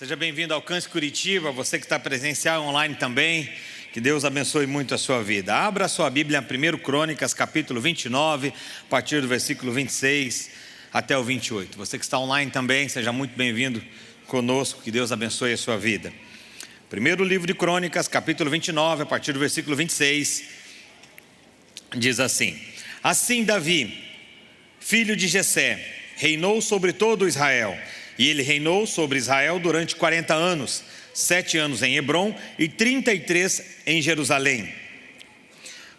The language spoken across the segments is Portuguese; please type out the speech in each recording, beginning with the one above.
Seja bem-vindo ao Câncer Curitiba, você que está presencial online também, que Deus abençoe muito a sua vida. Abra a sua Bíblia em 1 Crônicas, capítulo 29, a partir do versículo 26 até o 28. Você que está online também, seja muito bem-vindo conosco, que Deus abençoe a sua vida. Primeiro livro de Crônicas, capítulo 29, a partir do versículo 26, diz assim: Assim Davi, filho de Jessé, reinou sobre todo Israel. E ele reinou sobre Israel durante 40 anos, 7 anos em Hebrom e 33 em Jerusalém.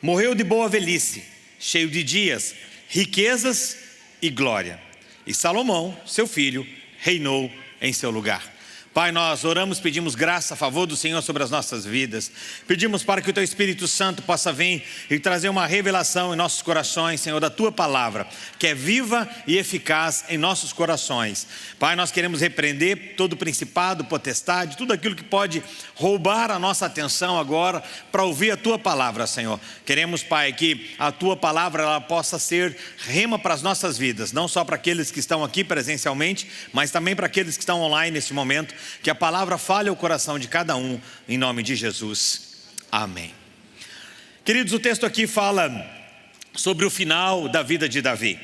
Morreu de boa velhice, cheio de dias, riquezas e glória. E Salomão, seu filho, reinou em seu lugar. Pai, nós oramos, pedimos graça a favor do Senhor sobre as nossas vidas. Pedimos para que o Teu Espírito Santo possa vir e trazer uma revelação em nossos corações, Senhor, da Tua palavra, que é viva e eficaz em nossos corações. Pai, nós queremos repreender todo principado, potestade, tudo aquilo que pode roubar a nossa atenção agora para ouvir a Tua palavra, Senhor. Queremos, Pai, que a Tua palavra ela possa ser rema para as nossas vidas, não só para aqueles que estão aqui presencialmente, mas também para aqueles que estão online neste momento. Que a palavra fale ao coração de cada um, em nome de Jesus, amém. Queridos, o texto aqui fala sobre o final da vida de Davi.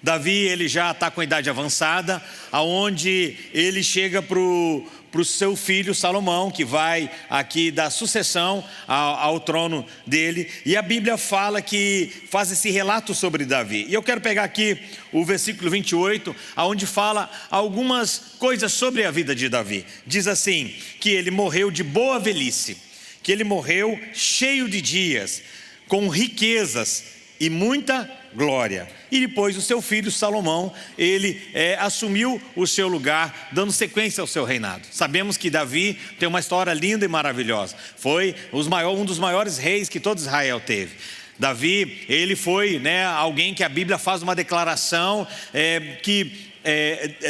Davi, ele já está com a idade avançada, aonde ele chega para o seu filho Salomão, que vai aqui dar sucessão ao trono dele. E a Bíblia fala que faz esse relato sobre Davi. E eu quero pegar aqui o versículo 28, onde fala algumas coisas sobre a vida de Davi. Diz assim, que ele morreu de boa velhice, que ele morreu cheio de dias, com riquezas e muita glória. E depois o seu filho Salomão, ele assumiu o seu lugar, dando sequência ao seu reinado. Sabemos que Davi tem uma história linda e maravilhosa. Foi um dos maiores reis que todo Israel teve. Davi, ele foi alguém que a Bíblia faz uma declaração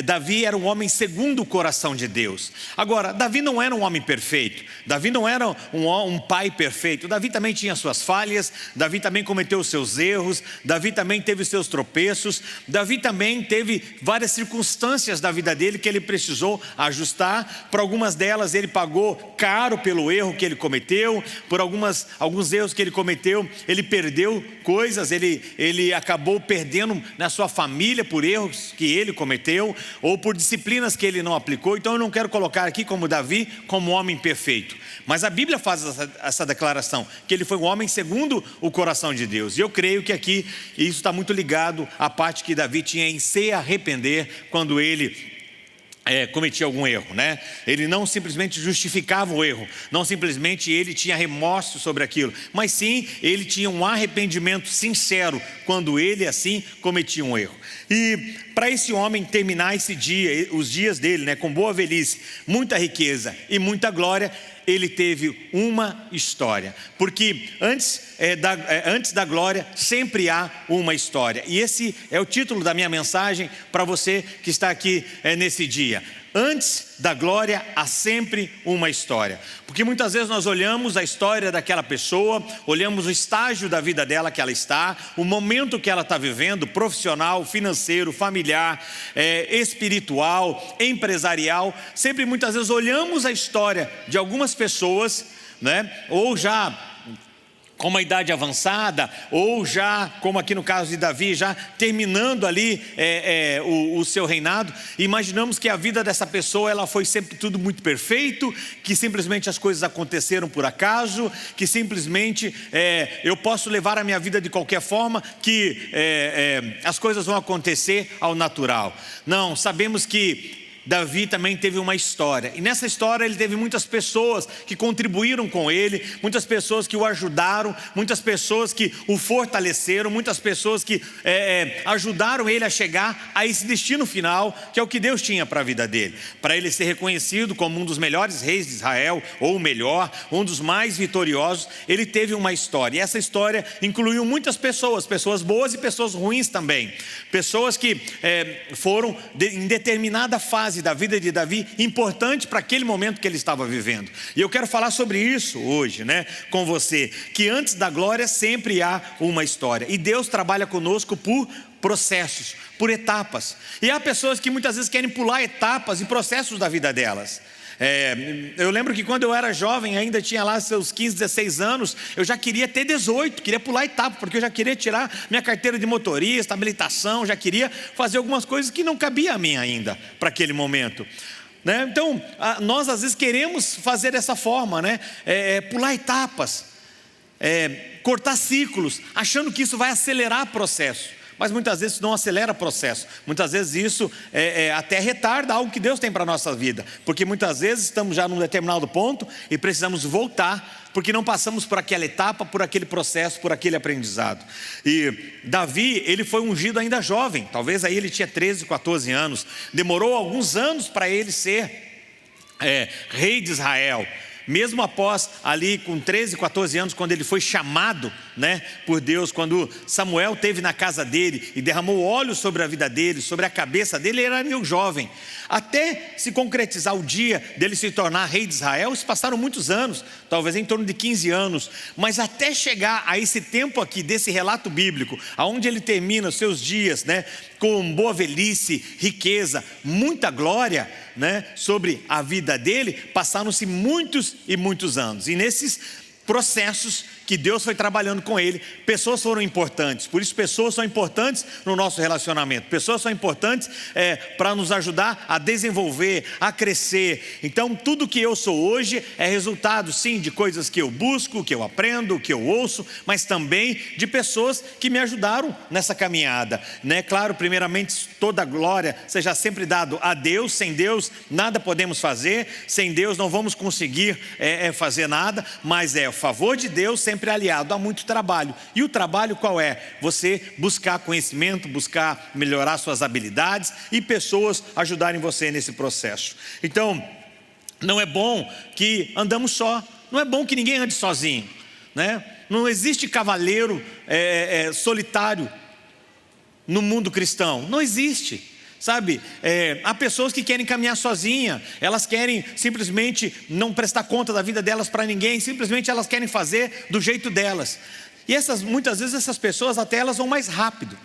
Davi era um homem segundo o coração de Deus. Agora, Davi não era um homem perfeito. Davi não era um pai perfeito. Davi também tinha suas falhas. Davi também cometeu os seus erros. Davi também teve os seus tropeços. Davi também teve várias circunstâncias da vida dele que ele precisou ajustar. Por algumas delas ele pagou caro pelo erro que ele cometeu. Por alguns erros que ele cometeu, ele perdeu coisas. Ele acabou perdendo na sua família por erros que ele cometeu, ou por disciplinas que ele não aplicou. Então eu não quero colocar aqui como Davi como homem perfeito, mas a Bíblia faz essa declaração, que ele foi um homem segundo o coração de Deus. E eu creio que aqui isso está muito ligado à parte que Davi tinha em se arrepender quando ele cometia algum erro, Ele não simplesmente justificava o erro, não simplesmente ele tinha remorso sobre aquilo, mas sim, ele tinha um arrependimento sincero quando ele assim cometia um erro. E para esse homem terminar esse dia, os dias dele, com boa velhice, muita riqueza e muita glória, ele teve uma história, porque antes da glória sempre há uma história. E esse é o título da minha mensagem para você que está aqui nesse dia. Antes da glória há sempre uma história. Porque muitas vezes nós olhamos a história daquela pessoa, olhamos o estágio da vida dela que ela está, o momento que ela está vivendo, profissional, financeiro, familiar, espiritual, empresarial. Sempre muitas vezes olhamos a história de algumas pessoas, ou já com uma idade avançada, ou já, como aqui no caso de Davi, já terminando ali o seu reinado. Imaginamos que a vida dessa pessoa ela foi sempre tudo muito perfeito, que simplesmente as coisas aconteceram por acaso, que simplesmente eu posso levar a minha vida de qualquer forma, que as coisas vão acontecer ao natural. Não, sabemos que Davi também teve uma história, e nessa história ele teve muitas pessoas que contribuíram com ele, muitas pessoas que o ajudaram, muitas pessoas que o fortaleceram, muitas pessoas que ajudaram ele a chegar a esse destino final, que é o que Deus tinha para a vida dele, para ele ser reconhecido como um dos melhores reis de Israel, ou o melhor, um dos mais vitoriosos. Ele teve uma história, e essa história incluiu muitas pessoas boas e pessoas ruins também, pessoas que foram em determinada fase da vida de Davi, importante para aquele momento que ele estava vivendo. E eu quero falar sobre isso hoje, com você, que antes da glória sempre há uma história, e Deus trabalha conosco por processos, por etapas. E há pessoas que muitas vezes querem pular etapas e processos da vida delas. Eu lembro que quando eu era jovem, ainda tinha lá seus 15, 16 anos, eu já queria ter 18, queria pular etapa, porque eu já queria tirar minha carteira de motorista, habilitação, já queria fazer algumas coisas que não cabia a mim ainda, para aquele momento. Então, nós às vezes queremos fazer dessa forma, pular etapas, cortar ciclos, achando que isso vai acelerar o processo. Mas muitas vezes isso não acelera o processo. Muitas vezes isso até retarda algo que Deus tem para a nossa vida. Porque muitas vezes estamos já num determinado ponto e precisamos voltar, porque não passamos por aquela etapa, por aquele processo, por aquele aprendizado. E Davi, ele foi ungido ainda jovem. Talvez aí ele tinha 13, 14 anos. Demorou alguns anos para ele ser rei de Israel. Mesmo após ali com 13, 14 anos, quando ele foi chamado por Deus, quando Samuel esteve na casa dele e derramou óleo sobre a vida dele, sobre a cabeça dele, ele era meio jovem. Até se concretizar o dia dele se tornar rei de Israel, se passaram muitos anos, talvez em torno de 15 anos. Mas até chegar a esse tempo aqui, desse relato bíblico, onde ele termina os seus dias com boa velhice, riqueza, muita glória sobre a vida dele, passaram-se muitos e muitos anos. E nesses processos que Deus foi trabalhando com ele, pessoas foram importantes. Por isso pessoas são importantes no nosso relacionamento. Pessoas são importantes para nos ajudar a desenvolver, a crescer. Então tudo que eu sou hoje é resultado sim de coisas que eu busco, que eu aprendo, que eu ouço, mas também de pessoas que me ajudaram nessa caminhada. Claro, primeiramente toda a glória seja sempre dado a Deus. Sem Deus nada podemos fazer, sem Deus não vamos conseguir fazer nada, mas o favor de Deus sempre aliado a muito trabalho. E o trabalho qual é? Você buscar conhecimento, buscar melhorar suas habilidades e pessoas ajudarem você nesse processo. Então, não é bom que andamos só, não é bom que ninguém ande sozinho, Não existe cavaleiro solitário no mundo cristão, não existe. Sabe, há pessoas que querem caminhar sozinha, elas querem simplesmente não prestar conta da vida delas para ninguém, simplesmente elas querem fazer do jeito delas. E muitas vezes essas pessoas até elas vão mais rápido,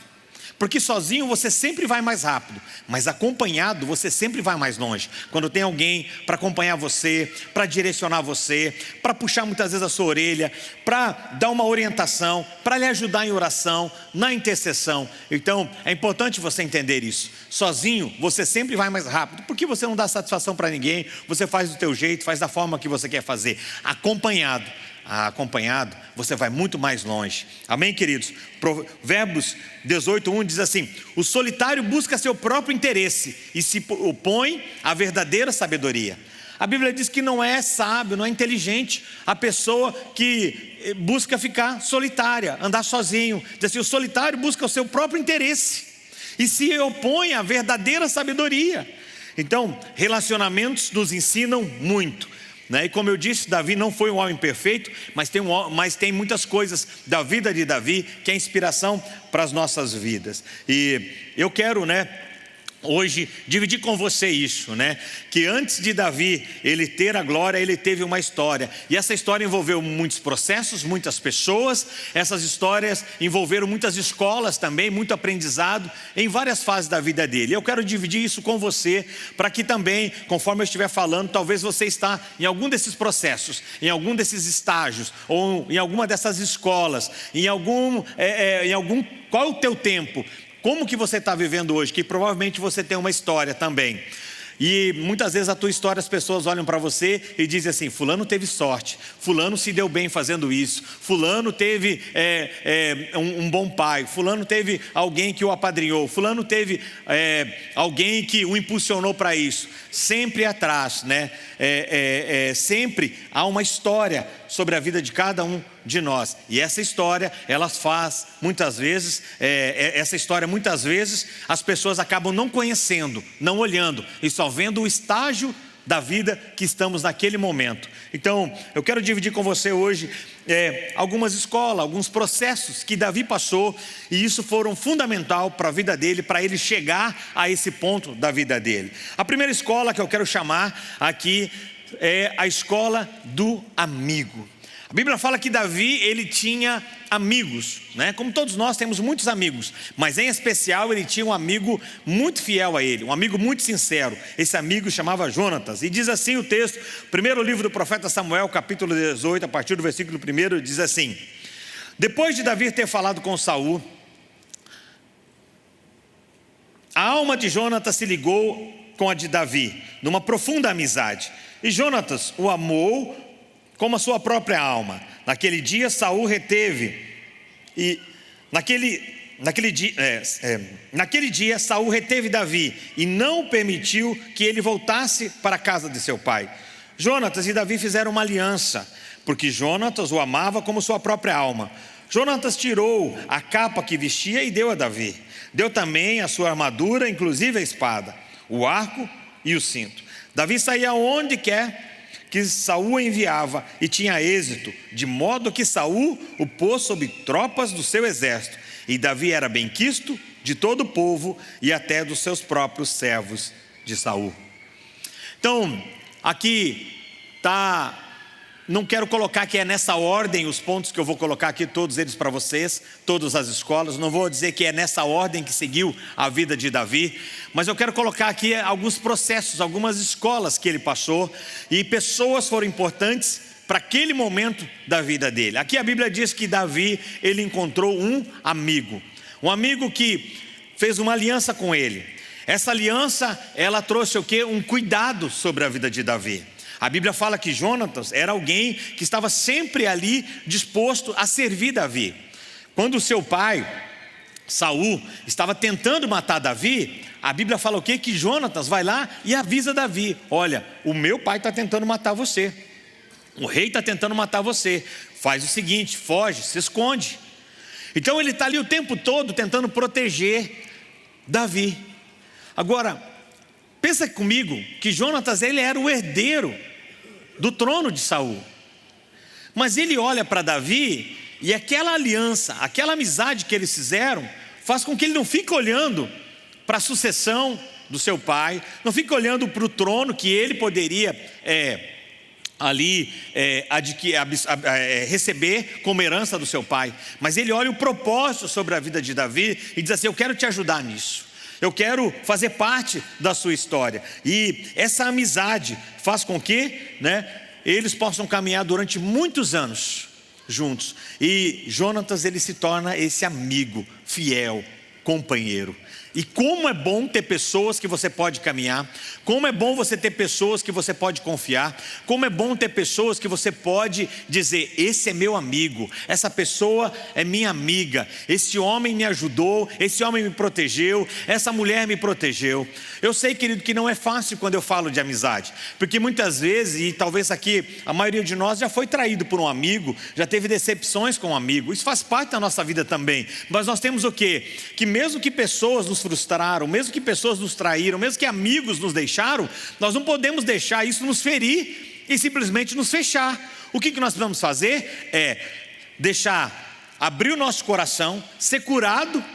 porque sozinho você sempre vai mais rápido, mas acompanhado você sempre vai mais longe. Quando tem alguém para acompanhar você, para direcionar você, para puxar muitas vezes a sua orelha, para dar uma orientação, para lhe ajudar em oração, na intercessão. Então é importante você entender isso. Sozinho você sempre vai mais rápido, porque você não dá satisfação para ninguém, você faz do teu jeito, faz da forma que você quer fazer. Acompanhado, você vai muito mais longe. Amém, queridos? Provérbios 18:1 diz assim: o solitário busca seu próprio interesse e se opõe à verdadeira sabedoria. A Bíblia diz que não é sábio, não é inteligente a pessoa que busca ficar solitária, andar sozinho. Diz assim: o solitário busca o seu próprio interesse e se opõe à verdadeira sabedoria. Então, relacionamentos nos ensinam muito. E como eu disse, Davi não foi um homem perfeito, mas tem muitas coisas da vida de Davi que é inspiração para as nossas vidas. E eu quero hoje dividir com você isso, que antes de Davi ele ter a glória, ele teve uma história, e essa história envolveu muitos processos, muitas pessoas. Essas histórias envolveram muitas escolas também, muito aprendizado em várias fases da vida dele. Eu quero dividir isso com você, para que também, conforme eu estiver falando, talvez você está em algum desses processos, em algum desses estágios, ou em alguma dessas escolas, qual é o teu tempo? Como que você está vivendo hoje? Que provavelmente você tem uma história também. E muitas vezes a tua história, as pessoas olham para você e dizem assim: fulano teve sorte, fulano se deu bem fazendo isso, fulano teve um bom pai, fulano teve alguém que o apadrinhou, fulano teve alguém que o impulsionou para isso. Sempre atrás, sempre há uma história sobre a vida de cada um de nós. E essa história, ela faz muitas vezes, muitas vezes as pessoas acabam não conhecendo, não olhando e só vendo o estágio da vida que estamos naquele momento. Então, eu quero dividir com você hoje algumas escolas, alguns processos que Davi passou, e isso foram fundamental para a vida dele, para ele chegar a esse ponto da vida dele. A primeira escola que eu quero chamar aqui é a escola do amigo. A Bíblia fala que Davi, ele tinha amigos, né? Como todos nós temos muitos amigos, mas em especial ele tinha um amigo muito fiel a ele, um amigo muito sincero. Esse amigo chamava Jonatas, e diz assim o texto, primeiro livro do profeta Samuel, capítulo 18, a partir do versículo 1, diz assim: depois de Davi ter falado com Saul, a alma de Jonatas se ligou com a de Davi, numa profunda amizade, e Jonatas o amou como a sua própria alma. Naquele dia Saul reteve, e naquele dia Saul reteve Davi, e não permitiu que ele voltasse para a casa de seu pai. Jonatas e Davi fizeram uma aliança, porque Jonatas o amava como sua própria alma. Jonatas tirou a capa que vestia e deu a Davi. Deu também a sua armadura, inclusive a espada, o arco e o cinto. Davi saía onde quer que Saul enviava, e tinha êxito, de modo que Saul o pôs sob tropas do seu exército, e Davi era benquisto de todo o povo e até dos seus próprios servos de Saul. Então, aqui está, não quero colocar que é nessa ordem os pontos que eu vou colocar aqui, todos eles para vocês, todas as escolas. Não vou dizer que é nessa ordem que seguiu a vida de Davi, mas eu quero colocar aqui alguns processos, algumas escolas que ele passou, e pessoas foram importantes para aquele momento da vida dele. Aqui a Bíblia diz que Davi, ele encontrou um amigo que fez uma aliança com ele. Essa aliança, ela trouxe o quê? Um cuidado sobre a vida de Davi. A Bíblia fala que Jonatas era alguém que estava sempre ali disposto a servir Davi. Quando o seu pai, Saul, estava tentando matar Davi, a Bíblia fala o quê? Que Jonatas vai lá e avisa Davi: olha, o meu pai está tentando matar você, o rei está tentando matar você, faz o seguinte, foge, se esconde. Então ele está ali o tempo todo tentando proteger Davi. Agora, pensa comigo que Jonatas, ele era o herdeiro do trono de Saul, mas ele olha para Davi, e aquela aliança, aquela amizade que eles fizeram, faz com que ele não fique olhando para a sucessão do seu pai, não fique olhando para o trono que ele poderia receber como herança do seu pai, mas ele olha o propósito sobre a vida de Davi e diz assim: eu quero te ajudar nisso, eu quero fazer parte da sua história. E essa amizade faz com que, eles possam caminhar durante muitos anos juntos. E Jonatas, ele se torna esse amigo fiel, companheiro. E como é bom ter pessoas que você pode caminhar, como é bom você ter pessoas que você pode confiar, como é bom ter pessoas que você pode dizer: esse é meu amigo, essa pessoa é minha amiga, esse homem me ajudou, esse homem me protegeu, essa mulher me protegeu. Eu sei, querido, que não é fácil quando eu falo de amizade, porque muitas vezes, e talvez aqui a maioria de nós já foi traído por um amigo, já teve decepções com um amigo, isso faz parte da nossa vida também. Mas nós temos o quê? Que mesmo que pessoas nos frustraram, mesmo que pessoas nos traíram, mesmo que amigos nos deixaram, nós não podemos deixar isso nos ferir e simplesmente nos fechar. O que nós precisamos fazer é abrir o nosso coração, ser curado,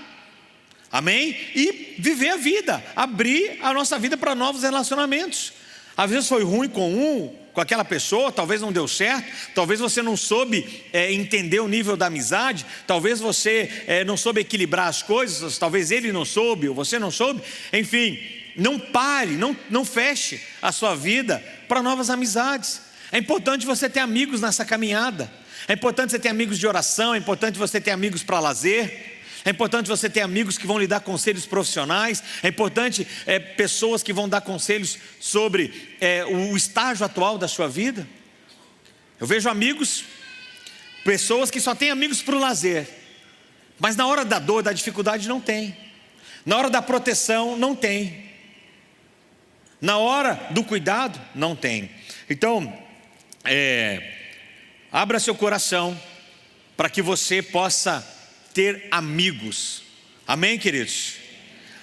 amém? E viver a vida, abrir a nossa vida para novos relacionamentos. Às vezes foi ruim com aquela pessoa, talvez não deu certo, talvez você não soube entender o nível da amizade, talvez você não soube equilibrar as coisas, talvez ele não soube, ou você não soube. Enfim, não pare, não feche a sua vida para novas amizades. É importante você ter amigos nessa caminhada, é importante você ter amigos de oração, é importante você ter amigos para lazer, é importante você ter amigos que vão lhe dar conselhos profissionais, é importante pessoas que vão dar conselhos sobre o estágio atual da sua vida. Eu vejo pessoas que só têm amigos para o lazer, mas na hora da dor, da dificuldade não tem, na hora da proteção não tem, na hora do cuidado não tem. Então, abra seu coração para que você possa ter amigos, amém, queridos?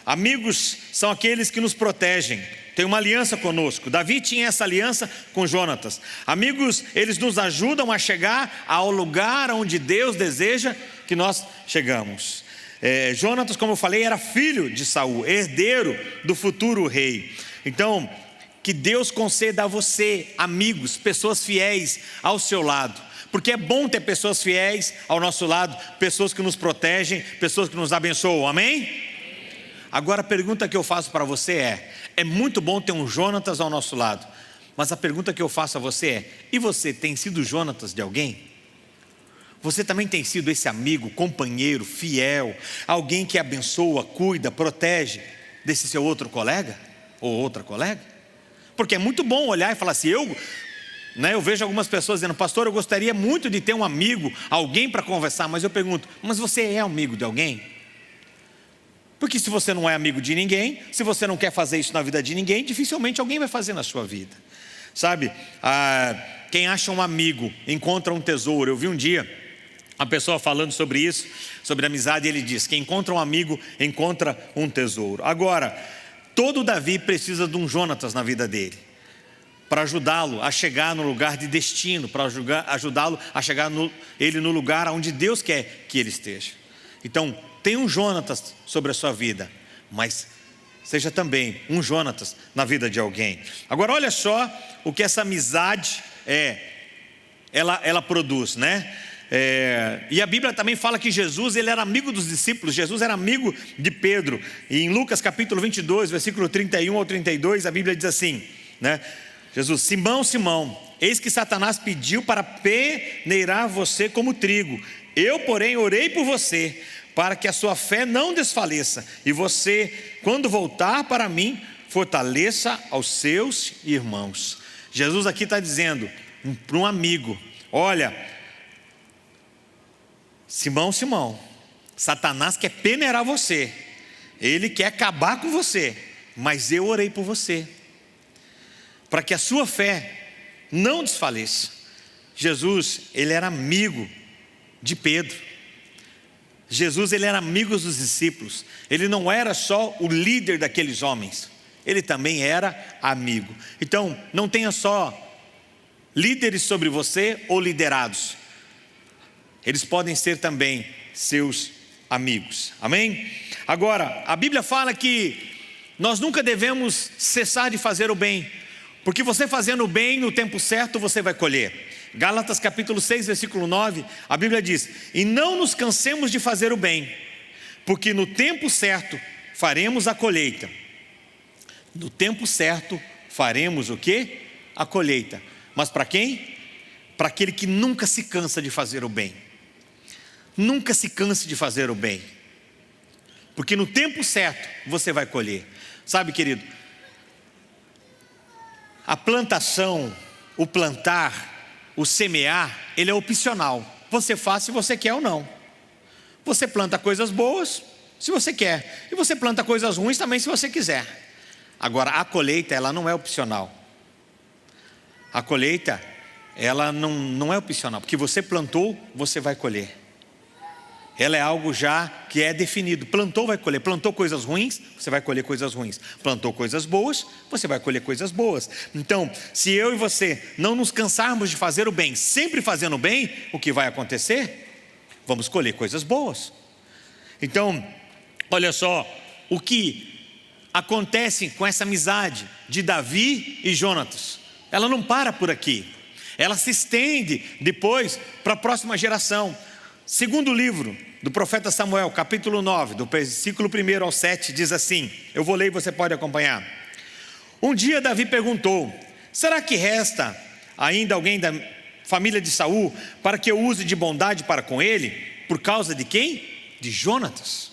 Amigos são aqueles que nos protegem, tem uma aliança conosco. Davi tinha essa aliança com Jonatas. Amigos, eles nos ajudam a chegar ao lugar onde Deus deseja que nós chegamos. Jonatas, como eu falei, era filho de Saul, herdeiro do futuro rei. Então, que Deus conceda a você amigos, pessoas fiéis ao seu lado, porque é bom ter pessoas fiéis ao nosso lado, pessoas que nos protegem, pessoas que nos abençoam, amém? Agora a pergunta que eu faço para você é muito bom ter um Jonatas ao nosso lado, mas a pergunta que eu faço a você e você tem sido Jonatas de alguém? Você também tem sido esse amigo, companheiro, fiel, alguém que abençoa, cuida, protege desse seu outro colega ou outra colega? Porque é muito bom olhar e falar assim, eu vejo algumas pessoas dizendo, pastor, eu gostaria muito de ter um amigo, alguém para conversar, mas eu pergunto, mas você é amigo de alguém? Porque se você não é amigo de ninguém, se você não quer fazer isso na vida de ninguém, dificilmente alguém vai fazer na sua vida. Sabe, quem acha um amigo, encontra um tesouro. Eu vi um dia uma pessoa falando sobre isso, sobre amizade, e ele diz, quem encontra um amigo, encontra um tesouro. Agora, todo Davi precisa de um Jonatas na vida dele, para ajudá-lo a chegar no lugar de destino, para ajudá-lo a chegar no lugar onde Deus quer que ele esteja. Então, tem um Jonatas sobre a sua vida, mas seja também um Jonatas na vida de alguém. Agora olha só o que essa amizade ela produz, né? E a Bíblia também fala que Jesus, ele era amigo dos discípulos, Jesus era amigo de Pedro. E em Lucas capítulo 22, versículo 31 ao 32, a Bíblia diz assim, né? Jesus, Simão, Simão, eis que Satanás pediu para peneirar você como trigo. Eu, porém, orei por você, para que a sua fé não desfaleça. E você, quando voltar para mim, fortaleça aos seus irmãos. Jesus aqui está dizendo para um amigo, olha, Simão, Simão, Satanás quer peneirar você, ele quer acabar com você, mas eu orei por você, para que a sua fé não desfaleça. Jesus, ele era amigo de Pedro. Jesus, ele era amigo dos discípulos. Ele não era só o líder daqueles homens, ele também era amigo. Então, não tenha só líderes sobre você ou liderados, eles podem ser também seus amigos, amém? Agora, a Bíblia fala que nós nunca devemos cessar de fazer o bem, porque você fazendo o bem no tempo certo você vai colher. Gálatas capítulo 6, versículo 9, a Bíblia diz, e não nos cansemos de fazer o bem, porque no tempo certo faremos a colheita. No tempo certo faremos o quê? A colheita. Mas para quem? Para aquele que nunca se cansa de fazer o bem. Nunca se canse de fazer o bem, porque no tempo certo você vai colher. Sabe, querido, a plantação, o plantar, o semear, ele é opcional. Você faz se você quer ou não. Você planta coisas boas se você quer, e você planta coisas ruins também se você quiser. Agora a colheita, ela não é opcional. A colheita, ela não é opcional, porque você plantou, você vai colher. Ela é algo já que é definido. Plantou, vai colher. Plantou coisas ruins, você vai colher coisas ruins. Plantou coisas boas, você vai colher coisas boas. Então, se eu e você não nos cansarmos de fazer o bem, sempre fazendo o bem, o que vai acontecer? Vamos colher coisas boas. Então, olha só o que acontece com essa amizade de Davi e Jonatas. Ela não para por aqui. Ela se estende depois para a próxima geração. Segundo livro do profeta Samuel, capítulo 9, do versículo 1 ao 7, diz assim, eu vou ler e você pode acompanhar. Um dia Davi perguntou, será que resta ainda alguém da família de Saul para que eu use de bondade para com ele? Por causa de quem? De Jonatas.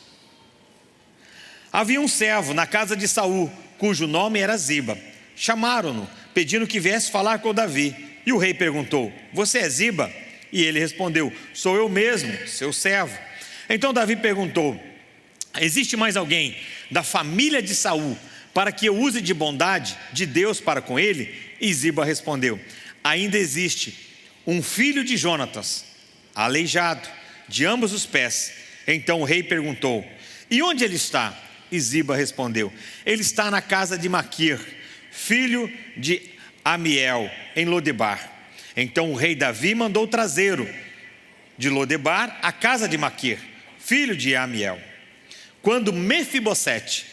Havia um servo na casa de Saul, cujo nome era Ziba. Chamaram-no, pedindo que viesse falar com Davi. E o rei perguntou, você é Ziba? E ele respondeu, sou eu mesmo, seu servo. Então Davi perguntou, existe mais alguém da família de Saul para que eu use de bondade de Deus para com ele? E Ziba respondeu, ainda existe um filho de Jonatas, aleijado de ambos os pés. Então o rei perguntou, e onde ele está? E Ziba respondeu, ele está na casa de Maquir, filho de Amiel, em Lodebar. Então o rei Davi mandou trazê-lo de Lodebar à casa de Maquir, filho de Amiel. Quando Mefibosete,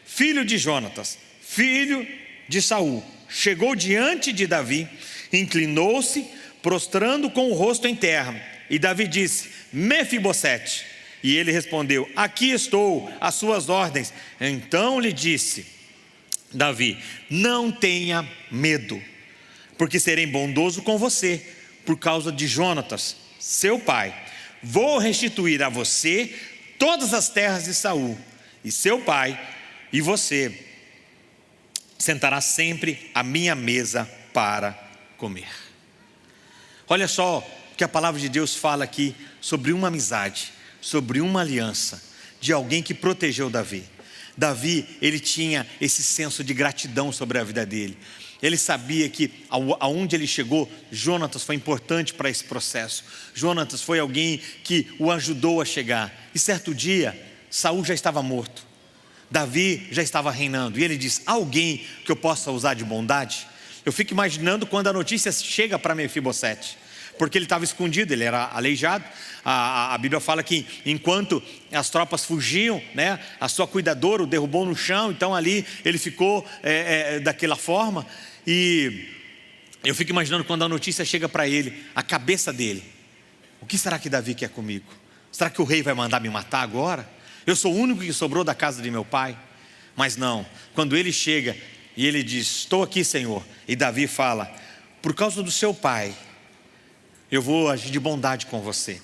filho de Jonatas, filho de Saul, chegou diante de Davi, inclinou-se, prostrando com o rosto em terra. E Davi disse: Mefibosete. E ele respondeu: aqui estou, às suas ordens. Então lhe disse Davi: não tenha medo, porque serei bondoso com você, por causa de Jonatas, seu pai. Vou restituir a você todas as terras de Saul, e seu pai, e você sentará sempre à minha mesa para comer. Olha só o que a palavra de Deus fala aqui sobre uma amizade, sobre uma aliança de alguém que protegeu Davi. Davi, ele tinha esse senso de gratidão sobre a vida dele. Ele sabia que aonde ele chegou, Jonatas foi importante para esse processo. Jonatas foi alguém que o ajudou a chegar. E certo dia, Saul já estava morto, Davi já estava reinando, e ele diz: alguém que eu possa usar de bondade? Eu fico imaginando quando a notícia chega para Mefibosete, porque ele estava escondido, ele era aleijado. A Bíblia fala que enquanto as tropas fugiam, né, a sua cuidadora o derrubou no chão. Então ali ele ficou daquela forma. E eu fico imaginando quando a notícia chega para ele, a cabeça dele: o que será que Davi quer comigo? Será que o rei vai mandar me matar agora? Eu sou o único que sobrou da casa de meu pai. Mas não, quando ele chega e ele diz: estou aqui, Senhor. E Davi fala: por causa do seu pai, eu vou agir de bondade com você.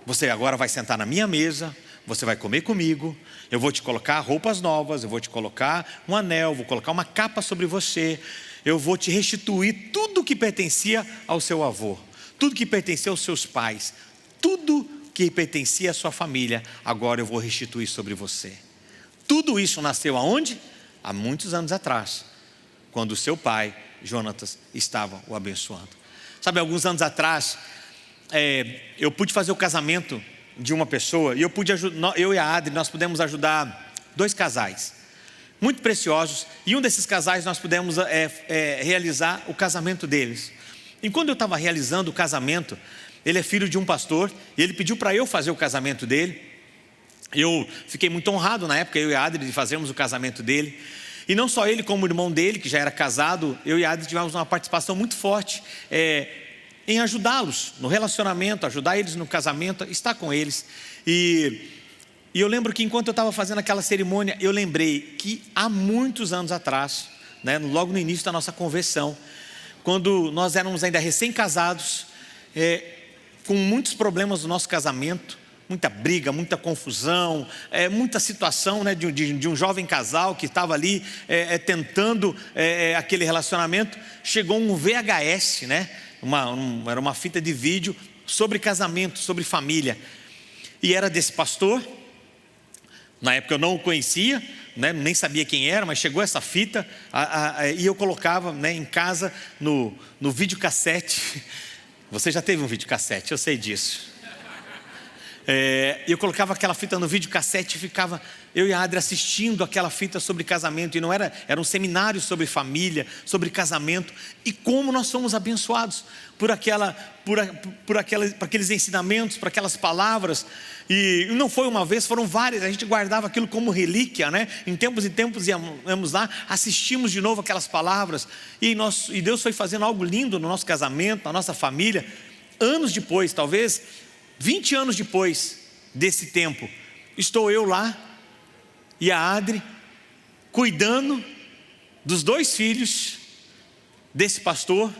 Você agora vai sentar na minha mesa, você vai comer comigo, eu vou te colocar roupas novas, eu vou te colocar um anel, vou colocar uma capa sobre você, eu vou te restituir tudo que pertencia ao seu avô, tudo que pertencia aos seus pais, tudo que pertencia à sua família, agora eu vou restituir sobre você. Tudo isso nasceu aonde? Há muitos anos atrás, quando o seu pai, Jonatas, estava o abençoando. Sabe, alguns anos atrás, eu pude fazer o casamento de uma pessoa, e eu e a Adri, nós pudemos ajudar 2 casais muito preciosos, e um desses casais nós pudemos realizar o casamento deles. E quando eu estava realizando o casamento, ele é filho de um pastor, e ele pediu para eu fazer o casamento dele. Eu fiquei muito honrado na época, eu e a Adri, de fazermos o casamento dele. E não só ele, como o irmão dele, que já era casado, eu e a Adri tivemos uma participação muito forte em ajudá-los no relacionamento, ajudar eles no casamento, estar com eles. E eu lembro que enquanto eu estava fazendo aquela cerimônia, eu lembrei que há muitos anos atrás, né, logo no início da nossa conversão, quando nós éramos ainda recém-casados, com muitos problemas no nosso casamento, muita briga, muita confusão, muita situação, né, de um jovem casal que estava ali tentando aquele relacionamento. Chegou um VHS, né, era uma fita de vídeo sobre casamento, sobre família, e era desse pastor. Na época eu não o conhecia, né, nem sabia quem era, mas chegou essa fita, e eu colocava, né, em casa no videocassete. Você já teve um videocassete, eu sei disso. Eu colocava aquela fita no videocassete e ficava eu e a Adri assistindo aquela fita sobre casamento. E não era um seminário sobre família, sobre casamento, e como nós somos abençoados por aqueles ensinamentos, por aquelas palavras. E não foi uma vez, foram várias. A gente guardava aquilo como relíquia, né? Em tempos e tempos íamos lá, assistimos de novo aquelas palavras, e Deus foi fazendo algo lindo no nosso casamento, na nossa família. Anos depois, talvez 20 anos depois desse tempo, estou eu lá e a Adri cuidando dos 2 filhos desse pastor,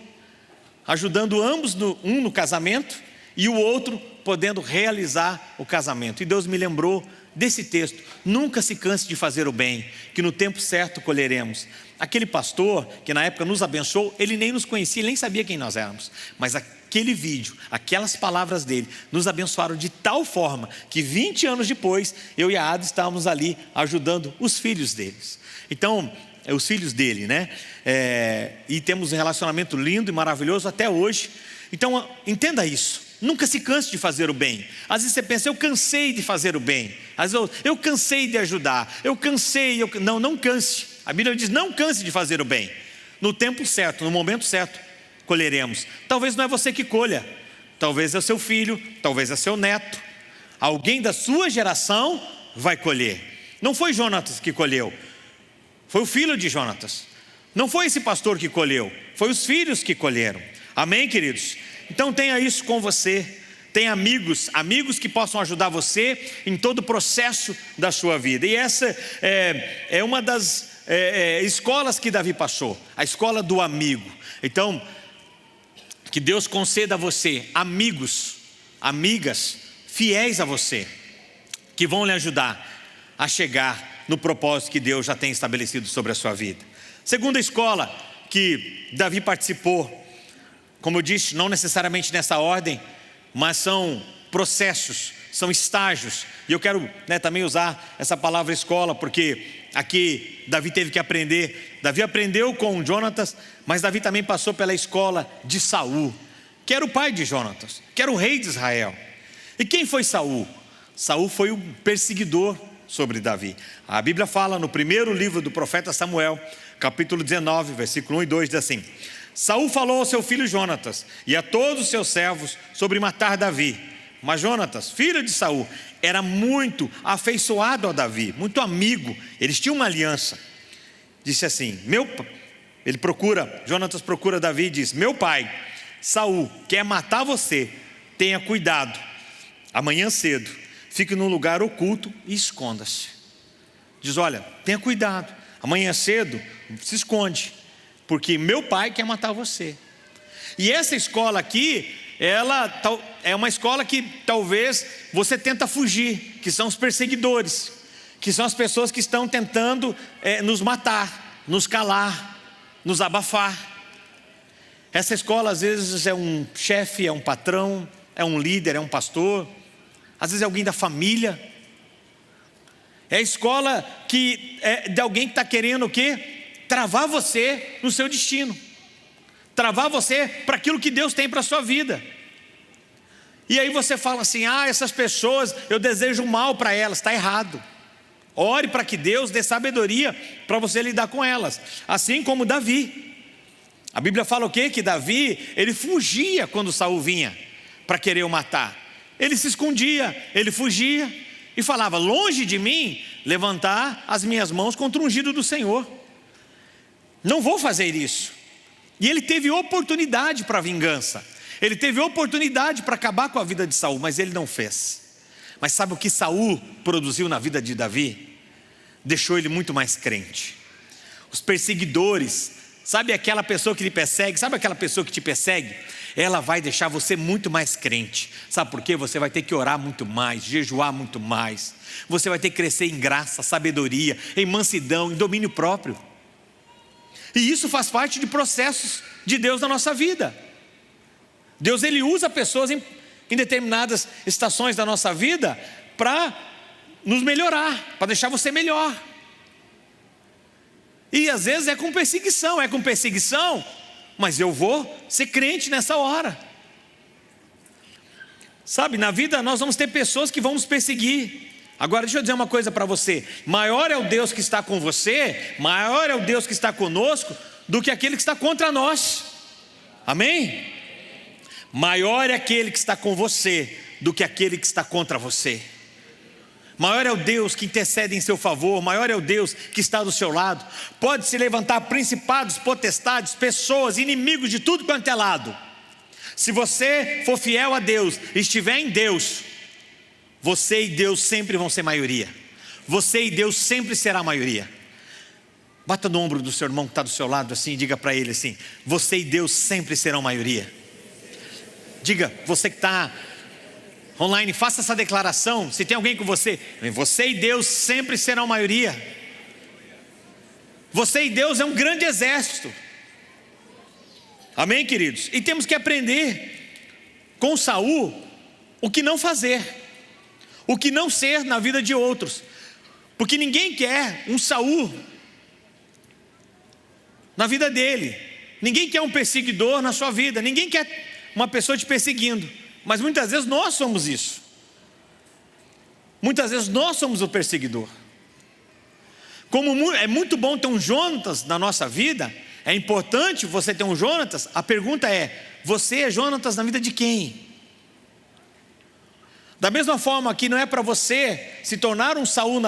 ajudando ambos, um no casamento e o outro podendo realizar o casamento. E Deus me lembrou desse texto: nunca se canse de fazer o bem, que no tempo certo colheremos. Aquele pastor que na época nos abençoou, ele nem nos conhecia, ele nem sabia quem nós éramos, mas aquele vídeo, aquelas palavras dele nos abençoaram de tal forma que 20 anos depois, eu e a Ada estávamos ali ajudando os filhos deles. Então, os filhos dele, né? E temos um relacionamento lindo e maravilhoso até hoje. Então, entenda isso: nunca se canse de fazer o bem. Às vezes você pensa: eu cansei de fazer o bem. Às vezes eu cansei de ajudar. Não canse. A Bíblia diz: não canse de fazer o bem. No tempo certo, no momento certo, colheremos. Talvez não é você que colha, talvez é o seu filho, talvez é seu neto. Alguém da sua geração vai colher. Não foi Jonatas que colheu, foi o filho de Jonatas. Não foi esse pastor que colheu, foi os filhos que colheram. Amém, queridos? Então tenha isso com você. Tenha amigos que possam ajudar você em todo o processo da sua vida. E essa é uma das escolas que Davi passou, a escola do amigo. Então, que Deus conceda a você amigos, amigas fiéis a você, que vão lhe ajudar a chegar no propósito que Deus já tem estabelecido sobre a sua vida. Segunda escola que Davi participou, como eu disse, não necessariamente nessa ordem, mas são processos, são estágios. E eu quero também usar essa palavra escola, porque aqui Davi teve que aprender. Davi aprendeu com Jonatas, mas Davi também passou pela escola de Saul, que era o pai de Jonatas, que era o rei de Israel. E quem foi Saul? Saul foi o perseguidor sobre Davi. A Bíblia fala no primeiro livro do profeta Samuel, capítulo 19, versículo 1 e 2, diz assim: Saul falou ao seu filho Jonatas e a todos os seus servos sobre matar Davi. Mas Jonatas, filho de Saul, era muito afeiçoado a Davi, muito amigo. Eles tinham uma aliança. Disse assim: Jonatas procura Davi e diz: meu pai, Saul, quer matar você. Tenha cuidado. Amanhã cedo, fique num lugar oculto e esconda-se. Diz: olha, tenha cuidado. Amanhã cedo, se esconde, porque meu pai quer matar você. E essa escola aqui, ela é uma escola que talvez você tenta fugir, que são os perseguidores, que são as pessoas que estão tentando nos matar, nos calar, nos abafar. Essa escola às vezes é um chefe, é um patrão, é um líder, é um pastor, às vezes é alguém da família. É a escola que é de alguém que está querendo o quê? Travar você no seu destino, travar você para aquilo que Deus tem para a sua vida. E aí você fala assim: essas pessoas, eu desejo mal para elas. Está errado. Ore para que Deus dê sabedoria para você lidar com elas. Assim como Davi. A Bíblia fala o quê? Que Davi, ele fugia quando Saul vinha para querer o matar. Ele se escondia, ele fugia e falava: longe de mim levantar as minhas mãos contra o ungido do Senhor. Não vou fazer isso. E ele teve oportunidade para vingança. Ele teve oportunidade para acabar com a vida de Saul, mas ele não fez. Mas sabe o que Saul produziu na vida de Davi? Deixou ele muito mais crente. Os perseguidores, sabe aquela pessoa que lhe persegue? Sabe aquela pessoa que te persegue? Ela vai deixar você muito mais crente. Sabe por quê? Você vai ter que orar muito mais, jejuar muito mais. Você vai ter que crescer em graça, sabedoria, em mansidão, em domínio próprio. E isso faz parte de processos de Deus na nossa vida. Deus, ele usa pessoas em determinadas estações da nossa vida para nos melhorar, para deixar você melhor. E às vezes é com perseguição, mas eu vou ser crente nessa hora. Sabe, na vida nós vamos ter pessoas que vão nos perseguir. Agora deixa eu dizer uma coisa para você: maior é o Deus que está com você, maior é o Deus que está conosco, do que aquele que está contra nós. Amém? Maior é aquele que está com você do que aquele que está contra você. Maior é o Deus que intercede em seu favor, maior é o Deus que está do seu lado. Pode se levantar principados, potestades, pessoas, inimigos de tudo quanto é lado. Se você for fiel a Deus, estiver em Deus, você e Deus sempre vão ser maioria. Você e Deus sempre será maioria. Bata no ombro do seu irmão que está do seu lado assim e diga para ele assim: você e Deus sempre serão maioria. Diga, você que está online, faça essa declaração. Se tem alguém com você, você e Deus sempre serão maioria. Você e Deus é um grande exército. Amém, queridos? E temos que aprender com Saul o que não fazer, o que não ser na vida de outros. Porque ninguém quer um Saul na vida dele. Ninguém quer um perseguidor na sua vida. Ninguém quer uma pessoa te perseguindo. Mas muitas vezes nós somos isso. Muitas vezes nós somos o perseguidor. Como é muito bom ter um Jonatas na nossa vida, é importante você ter um Jonatas. A pergunta é: você é Jonatas na vida de quem? Da mesma forma que não é para você se tornar um Saul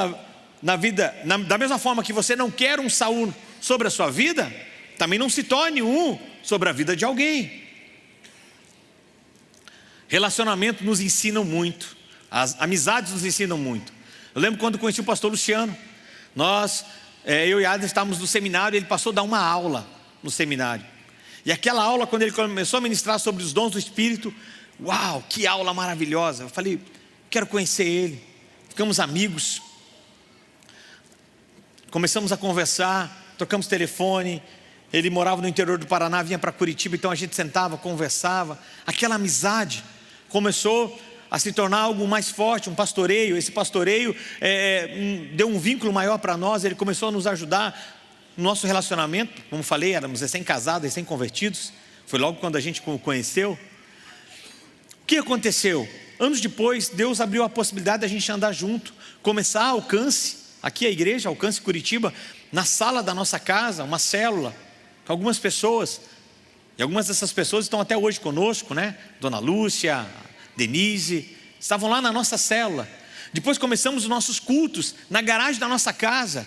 na vida, da mesma forma que você não quer um Saul sobre a sua vida, também não se torne um sobre a vida de alguém. Relacionamento nos ensinam muito, as amizades nos ensinam muito. Eu lembro quando conheci o pastor Luciano, eu e Adam estávamos no seminário, ele passou a dar uma aula no seminário. E aquela aula, quando ele começou a ministrar sobre os dons do Espírito, uau, que aula maravilhosa. Eu falei, quero conhecer ele. Ficamos amigos, começamos a conversar, trocamos telefone. Ele morava no interior do Paraná, vinha para Curitiba, então a gente sentava, conversava. Aquela amizade começou a se tornar algo mais forte, um pastoreio. Esse pastoreio deu um vínculo maior para nós. Ele começou a nos ajudar no nosso relacionamento. Como falei, éramos recém-casados, recém-convertidos. Foi logo quando a gente o conheceu. O que aconteceu? Anos depois, Deus abriu a possibilidade da gente andar junto, começar a Alcance, aqui a igreja, Alcance Curitiba, na sala da nossa casa, uma célula, com algumas pessoas. E algumas dessas pessoas estão até hoje conosco, né? Dona Lúcia, Denise, estavam lá na nossa célula. Depois começamos os nossos cultos na garagem da nossa casa.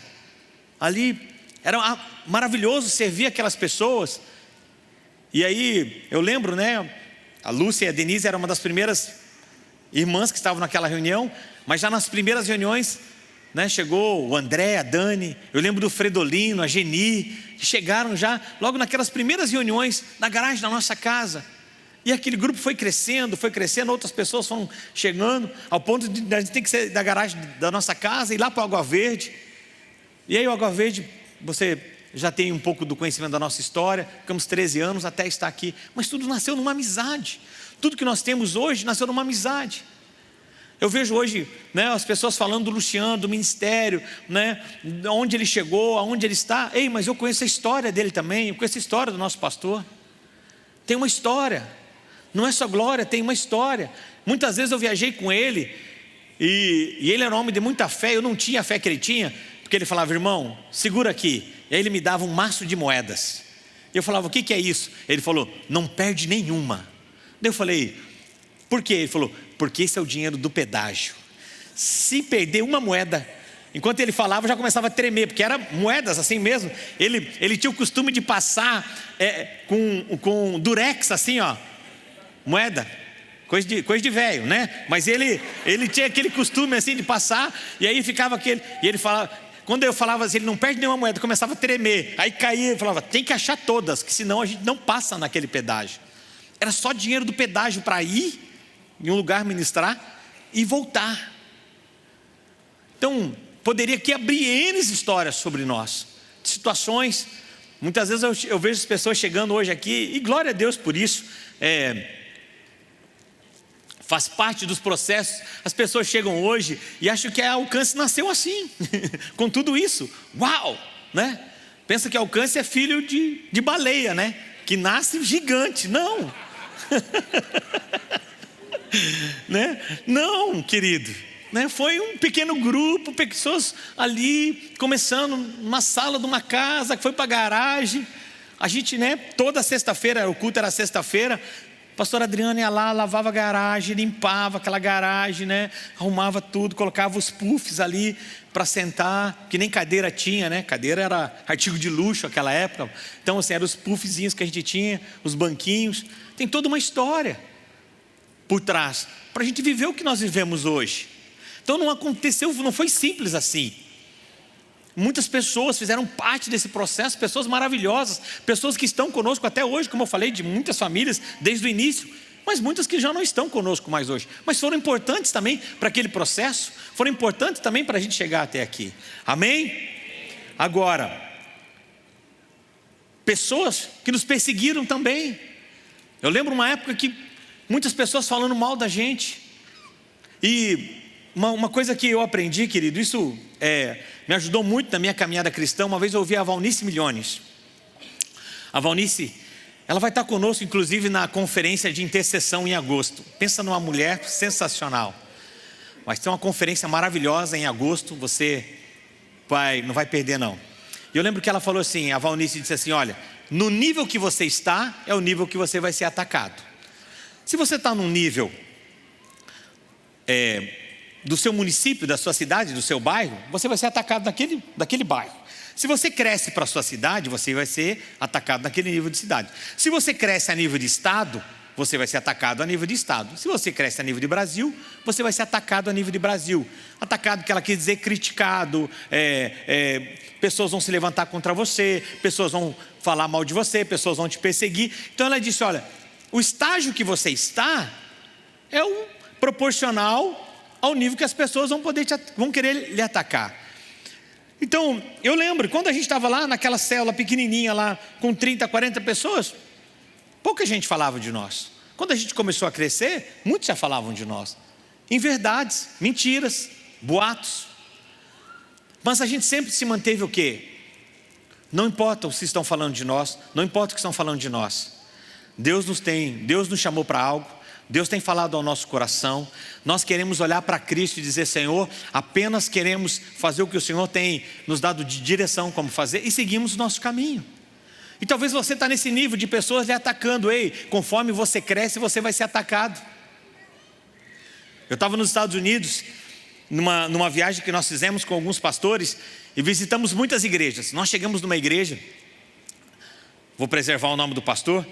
Ali era maravilhoso servir aquelas pessoas. E aí eu lembro, né? A Lúcia e a Denise eram uma das primeiras irmãs que estavam naquela reunião, mas já nas primeiras reuniões, né, chegou o André, a Dani, eu lembro do Fredolino, a Geni, que chegaram já logo naquelas primeiras reuniões na garagem da nossa casa. E aquele grupo foi crescendo, outras pessoas foram chegando, ao ponto de a gente ter que sair da garagem da nossa casa e ir lá para o Água Verde. E aí o Água Verde, você já tem um pouco do conhecimento da nossa história, ficamos 13 anos até estar aqui, mas tudo nasceu numa amizade. Tudo que nós temos hoje nasceu numa amizade. Eu vejo hoje, né, as pessoas falando do Luciano, do ministério, né, onde ele chegou, aonde ele está. Ei, mas eu conheço a história dele também, eu conheço a história do nosso pastor. Tem uma história, não é só glória, tem uma história. Muitas vezes eu viajei com ele, e ele era um homem de muita fé. Eu não tinha a fé que ele tinha, porque ele falava, irmão, segura aqui. E aí ele me dava um maço de moedas. Eu falava, o que é isso? Ele falou, não perde nenhuma. Daí eu falei, por quê? Ele falou, porque esse é o dinheiro do pedágio. Se perder uma moeda, enquanto ele falava, eu já começava a tremer, porque eram moedas assim mesmo. Ele tinha o costume de passar com durex assim, ó, moeda, coisa de velho, né? Mas ele tinha aquele costume assim de passar, e aí ficava aquele, e ele falava, quando eu falava assim, ele não perde nenhuma moeda, começava a tremer, aí caía, ele falava, tem que achar todas, que senão a gente não passa naquele pedágio. Era só dinheiro do pedágio para ir em um lugar ministrar e voltar. Então, poderia aqui abrir N histórias sobre nós, situações. Muitas vezes eu vejo as pessoas chegando hoje aqui, e glória a Deus por isso, faz parte dos processos. As pessoas chegam hoje e acham que a Alcance nasceu assim, com tudo isso. Uau, né? Pensa que a Alcance é filho de baleia, né? Que nasce gigante. Não. Né? Não, querido, né? Foi um pequeno grupo, pessoas ali começando numa sala de uma casa que foi para a garagem. A gente, né, toda sexta-feira, o culto era sexta-feira, a pastora Adriana ia lá, lavava a garagem, limpava aquela garagem, né? Arrumava tudo, colocava os puffs ali para sentar, que nem cadeira tinha, né? Cadeira era artigo de luxo naquela época. Então assim, eram os puffzinhos que a gente tinha, os banquinhos. Tem toda uma história por trás, para a gente viver o que nós vivemos hoje. Então não aconteceu, não foi simples assim. Muitas pessoas fizeram parte desse processo, pessoas maravilhosas, pessoas que estão conosco até hoje, como eu falei, de muitas famílias desde o início, mas muitas que já não estão conosco mais hoje, mas foram importantes também para aquele processo, foram importantes também para a gente chegar até aqui. Amém? Agora, pessoas que nos perseguiram também. Eu lembro uma época que muitas pessoas falando mal da gente. E uma coisa que eu aprendi, querido, isso me ajudou muito na minha caminhada cristã. Uma vez eu ouvi a Valnice Milhones. A Valnice, ela vai estar conosco inclusive na conferência de intercessão em agosto. Pensa numa mulher sensacional. Vai ter uma conferência maravilhosa em agosto. Você não vai perder não. E eu lembro que ela falou assim, a Valnice disse assim, olha, no nível que você está, é o nível que você vai ser atacado. Se você está num nível do seu município, da sua cidade, do seu bairro, você vai ser atacado daquele bairro. Se você cresce para a sua cidade, você vai ser atacado naquele nível de cidade. Se você cresce a nível de estado, você vai ser atacado a nível de estado. Se você cresce a nível de Brasil, você vai ser atacado a nível de Brasil. Atacado, que ela quer dizer criticado, pessoas vão se levantar contra você, pessoas vão falar mal de você, pessoas vão te perseguir. Então ela disse, olha, o estágio que você está é o proporcional ao nível que as pessoas vão querer lhe atacar. Então, eu lembro, quando a gente estava lá naquela célula pequenininha lá, com 30, 40 pessoas, pouca gente falava de nós. Quando a gente começou a crescer, muitos já falavam de nós. Inverdades, mentiras, boatos. Mas a gente sempre se manteve o quê? Não importa o que estão falando de nós, não importa o que estão falando de nós. Deus nos chamou para algo, Deus tem falado ao nosso coração. Nós queremos olhar para Cristo e dizer, Senhor, apenas queremos fazer o que o Senhor tem nos dado de direção como fazer, e seguimos o nosso caminho. E talvez você está nesse nível de pessoas lhe atacando. Ei, conforme você cresce, você vai ser atacado. Eu estava nos Estados Unidos, numa viagem que nós fizemos com alguns pastores, e visitamos muitas igrejas. Nós chegamos numa igreja, vou preservar o nome do pastor,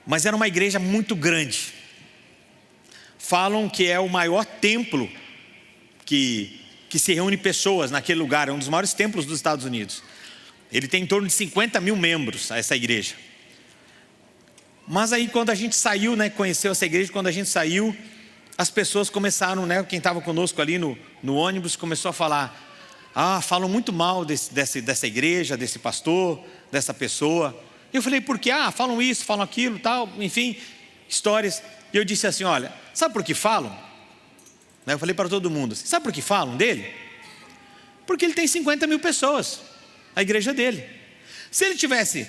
mas era uma igreja muito grande. Falam que é o maior templo que se reúne pessoas naquele lugar, é um dos maiores templos dos Estados Unidos. Ele tem em torno de 50 mil membros, essa igreja. Mas aí quando a gente saiu, conheceu essa igreja, quando a gente saiu, as pessoas começaram, quem estava conosco ali no ônibus, começou a falar, falam muito mal dessa igreja, desse pastor, dessa pessoa. Eu falei, por quê? Falam isso, falam aquilo, tal, enfim, histórias. E eu disse assim, olha, sabe por que falam? Eu falei para todo mundo, sabe por que falam dele? Porque ele tem 50 mil pessoas, a igreja dele. Se ele tivesse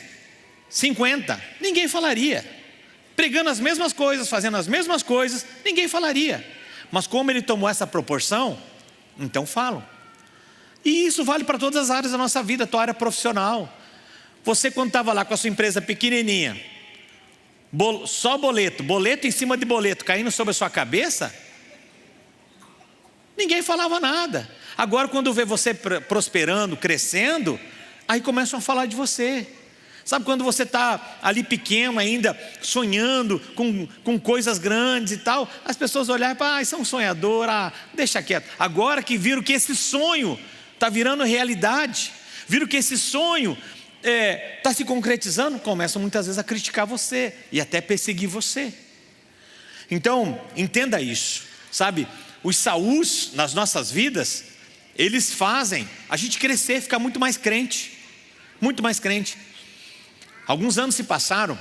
50, ninguém falaria. Pregando as mesmas coisas, fazendo as mesmas coisas, ninguém falaria. Mas como ele tomou essa proporção, então falam. E isso vale para todas as áreas da nossa vida, a tua área profissional. Você quando estava lá com a sua empresa pequenininha, só boleto em cima de boleto caindo sobre a sua cabeça, ninguém falava nada. Agora quando vê você prosperando, crescendo, aí começam a falar de você. Sabe quando você está ali pequeno ainda, sonhando com coisas grandes e tal, as pessoas olham e falam, isso é um sonhador, deixa quieto. Agora que viram que esse sonho está virando realidade, viram que esse sonho está se concretizando, começam muitas vezes a criticar você e até perseguir você. Então, entenda isso, sabe? Os Saús nas nossas vidas, eles fazem a gente crescer, ficar muito mais crente. Muito mais crente. Alguns anos se passaram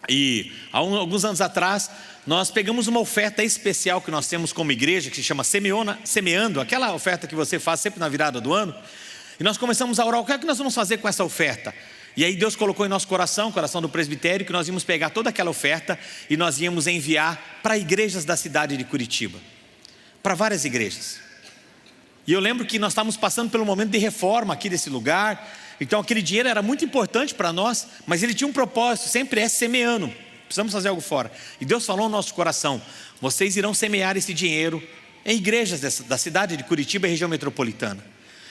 e alguns anos atrás nós pegamos uma oferta especial que nós temos como igreja, que se chama Semeando, aquela oferta que você faz sempre na virada do ano. E nós começamos a orar, o que é que nós vamos fazer com essa oferta? E aí Deus colocou em nosso coração, coração do presbitério, que nós íamos pegar toda aquela oferta e nós íamos enviar para igrejas da cidade de Curitiba. Para várias igrejas. E eu lembro que nós estávamos passando pelo momento de reforma aqui desse lugar. Então aquele dinheiro era muito importante para nós, mas ele tinha um propósito, sempre semeando. Precisamos fazer algo fora. E Deus falou no nosso coração, vocês irão semear esse dinheiro em igrejas da cidade de Curitiba e região metropolitana.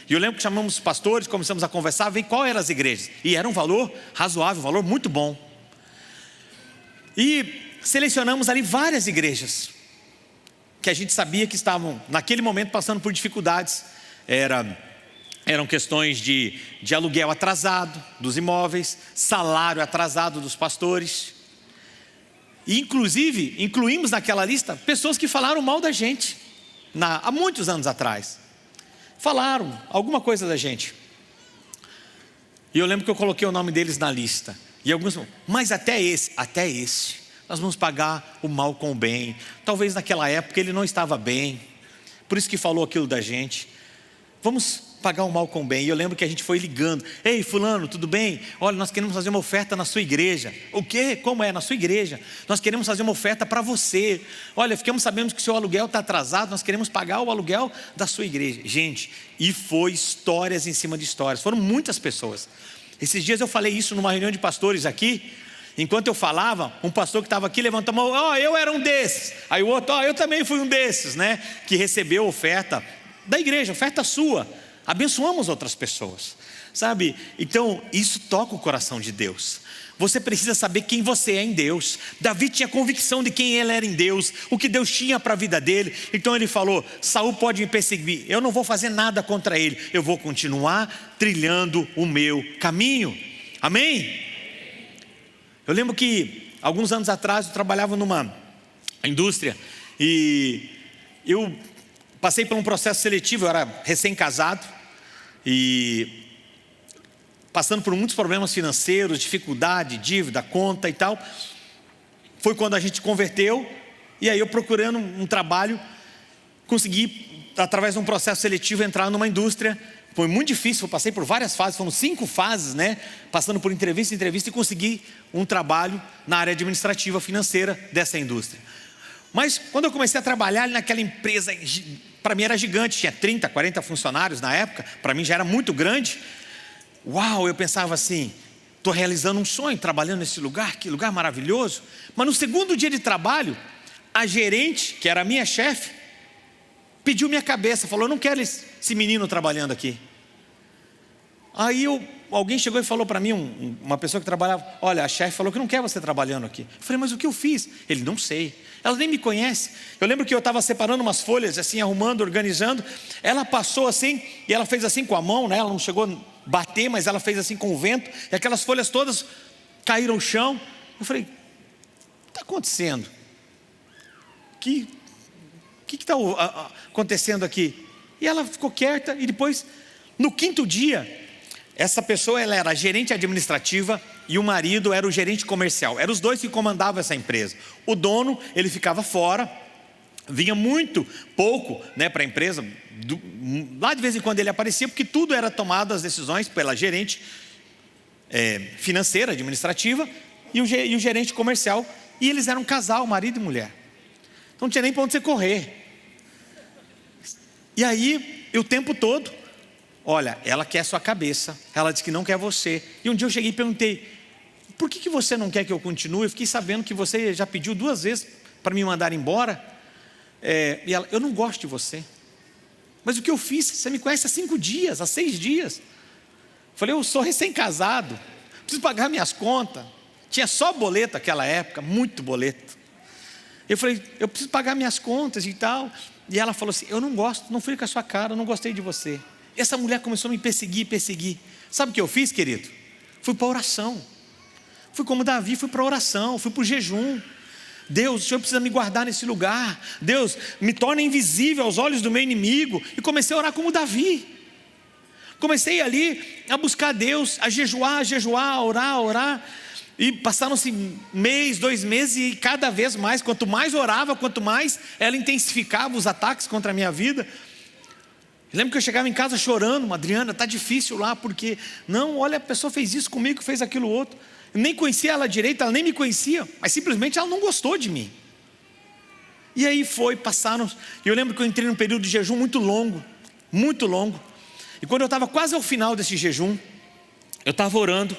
E eu lembro que chamamos os pastores, começamos a conversar, ver qual eram as igrejas. E era um valor razoável, um valor muito bom. E selecionamos ali várias igrejas, que a gente sabia que estavam, naquele momento, passando por dificuldades. Eram questões de aluguel atrasado dos imóveis, salário atrasado dos pastores. E inclusive, incluímos naquela lista pessoas que falaram mal da gente, há muitos anos atrás. Falaram alguma coisa da gente. E eu lembro que eu coloquei o nome deles na lista. E alguns, mas até esse, nós vamos pagar o mal com o bem. Talvez naquela época ele não estava bem, por isso que falou aquilo da gente. Vamos pagar o mal com o bem. E eu lembro que a gente foi ligando, ei fulano, tudo bem? Olha, nós queremos fazer uma oferta na sua igreja. O quê? Como é? Na sua igreja. Nós queremos fazer uma oferta para você. Olha, ficamos sabendo que o seu aluguel está atrasado, nós queremos pagar o aluguel da sua igreja. Gente, e foi histórias em cima de histórias, foram muitas pessoas. Esses dias eu falei isso numa reunião de pastores aqui. Enquanto eu falava, um pastor que estava aqui levantou a mão, eu era um desses. Aí o outro, eu também fui um desses, que recebeu oferta da igreja, oferta sua. Abençoamos outras pessoas. sabe? Então isso toca o coração de Deus. Você precisa saber quem você é em Deus. Davi tinha convicção de quem ele era em Deus, o que Deus tinha para a vida dele. Então ele falou: Saul pode me perseguir, eu não vou fazer nada contra ele, eu vou continuar trilhando o meu caminho. Amém? Eu lembro que alguns anos atrás eu trabalhava numa indústria e eu passei por um processo seletivo. Eu era recém-casado e passando por muitos problemas financeiros, dificuldade, dívida, conta e tal. Foi quando a gente converteu, e aí eu procurando um trabalho, consegui, através de um processo seletivo, entrar numa indústria. Foi muito difícil, eu passei por várias fases, foram 5 fases, né? Passando por entrevista, e consegui um trabalho na área administrativa financeira dessa indústria. Mas quando eu comecei a trabalhar ali naquela empresa, para mim era gigante, tinha 30, 40 funcionários na época, para mim já era muito grande. Uau, eu pensava assim, estou realizando um sonho, trabalhando nesse lugar, que lugar maravilhoso. Mas no segundo dia de trabalho, a gerente, que era a minha chefe, pediu minha cabeça, falou: eu não quero esse menino trabalhando aqui. Aí alguém chegou e falou para mim, uma pessoa que trabalhava: olha, a chefe falou que não quer você trabalhando aqui. Eu falei: mas o que eu fiz? Ele: não sei, ela nem me conhece. Eu lembro que eu estava separando umas folhas, assim, arrumando, organizando. Ela passou assim, e ela fez assim com a mão, né? Ela não chegou a bater, mas ela fez assim com o vento, e aquelas folhas todas caíram no chão. Eu falei: o que está acontecendo? O que está acontecendo aqui? E ela ficou quieta, e depois, no 5º dia, essa pessoa, ela era a gerente administrativa e o marido era o gerente comercial. Eram os dois que comandavam essa empresa. O dono, ele ficava fora, vinha muito pouco, né, para a empresa. Lá de vez em quando ele aparecia, porque tudo era tomado, as decisões, pela gerente financeira, administrativa e o gerente comercial. E eles eram um casal, marido e mulher. Então não tinha nem para onde você correr. E aí, o tempo todo: olha, ela quer a sua cabeça, ela disse que não quer você. E um dia eu cheguei e perguntei: por que você não quer que eu continue? Eu fiquei sabendo que você já pediu 2 vezes para me mandar embora. E ela: eu não gosto de você. Mas o que eu fiz? Você me conhece há 5 dias, há 6 dias. Eu falei: eu sou recém-casado, preciso pagar minhas contas. Tinha só boleto naquela época, muito boleto. Eu falei: eu preciso pagar minhas contas e tal. E ela falou assim: eu não gosto, não fui com a sua cara, eu não gostei de você. Essa mulher começou a me perseguir. Sabe o que eu fiz, querido? Fui para a oração. Fui como Davi, fui para a oração, fui para o jejum. Deus, o Senhor precisa me guardar nesse lugar. Deus, me torna invisível aos olhos do meu inimigo. E comecei a orar como Davi. Comecei ali a buscar Deus, a jejuar, a orar. E passaram-se 1 mês, 2 meses, e cada vez mais, quanto mais orava, quanto mais ela intensificava os ataques contra a minha vida. Eu lembro que eu chegava em casa chorando: Adriana, está difícil lá, porque não, olha, a pessoa fez isso comigo, fez aquilo outro. Eu nem conhecia ela direito, ela nem me conhecia, mas simplesmente ela não gostou de mim. E aí passaram, e eu lembro que eu entrei num período de jejum muito longo, e quando eu estava quase ao final desse jejum, eu estava orando,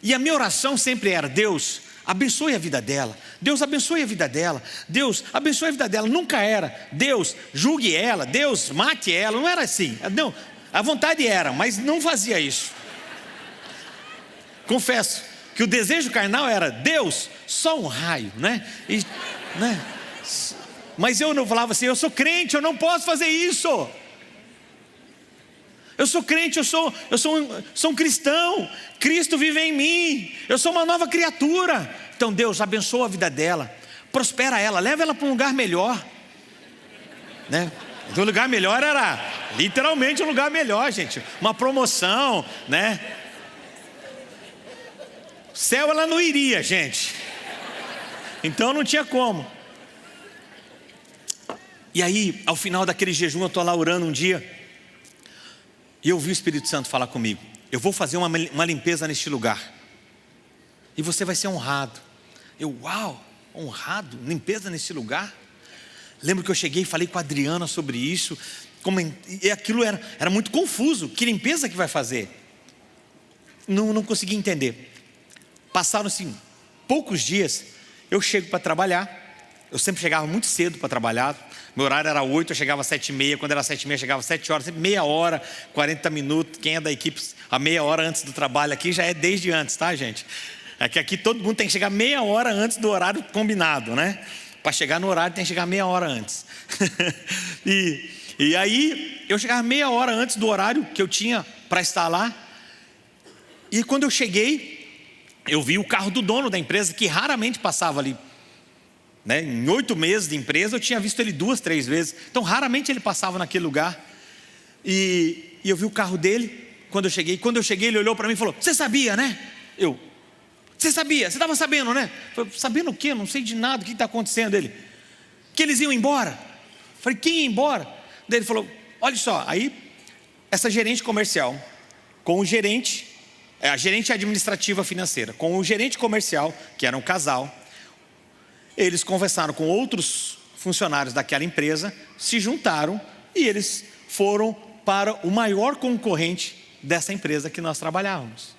e a minha oração sempre era: Deus, abençoe a vida dela, Deus abençoe a vida dela, Deus abençoe a vida dela. Nunca era: Deus julgue ela, Deus mate ela. Não era assim, não, a vontade era, mas não fazia isso. Confesso que o desejo carnal era: Deus, só um raio, né? Mas eu não falava assim: eu sou crente, eu não posso fazer isso. Eu sou crente, eu sou um cristão, Cristo vive em mim, eu sou uma nova criatura. Então Deus, abençoa a vida dela, prospera ela, leva ela para um lugar melhor, né? O lugar melhor era literalmente um lugar melhor, gente, uma promoção, né? Céu ela não iria, gente, então não tinha como. E aí, ao final daquele jejum, eu estou lá orando um dia, e eu ouvi o Espírito Santo falar comigo: eu vou fazer uma limpeza neste lugar, e você vai ser honrado. Uau, honrado, limpeza nesse lugar? Lembro que eu cheguei e falei com a Adriana sobre isso, e aquilo era muito confuso. Que limpeza que vai fazer? Não consegui entender. Passaram-se poucos dias, eu chego para trabalhar, eu sempre chegava muito cedo para trabalhar. Meu horário era 8, eu chegava às 7h30. Quando era 7h30, eu chegava às 7 horas, sempre meia hora, 40 minutos. Quem é da equipe, a meia hora antes do trabalho aqui já é desde antes, tá, gente? É que aqui todo mundo tem que chegar meia hora antes do horário combinado, né? Para chegar no horário tem que chegar meia hora antes. e aí eu chegava meia hora antes do horário que eu tinha para estar lá. E quando eu cheguei, eu vi o carro do dono da empresa, que raramente passava ali, né? Em 8 meses de empresa eu tinha visto ele 2, 3 vezes. Então raramente ele passava naquele lugar. E eu vi o carro dele quando eu cheguei. Quando eu cheguei, ele olhou para mim e falou: você sabia, né? Você sabia? Você estava sabendo, né? Eu falei: sabendo o quê? Eu não sei de nada, o que está acontecendo? Ele: que eles iam embora. Eu falei: quem ia embora? Daí ele falou: olha só, aí essa gerente comercial com o gerente, a gerente administrativa financeira, com o gerente comercial, que era um casal, eles conversaram com outros funcionários daquela empresa, se juntaram e eles foram para o maior concorrente dessa empresa que nós trabalhávamos.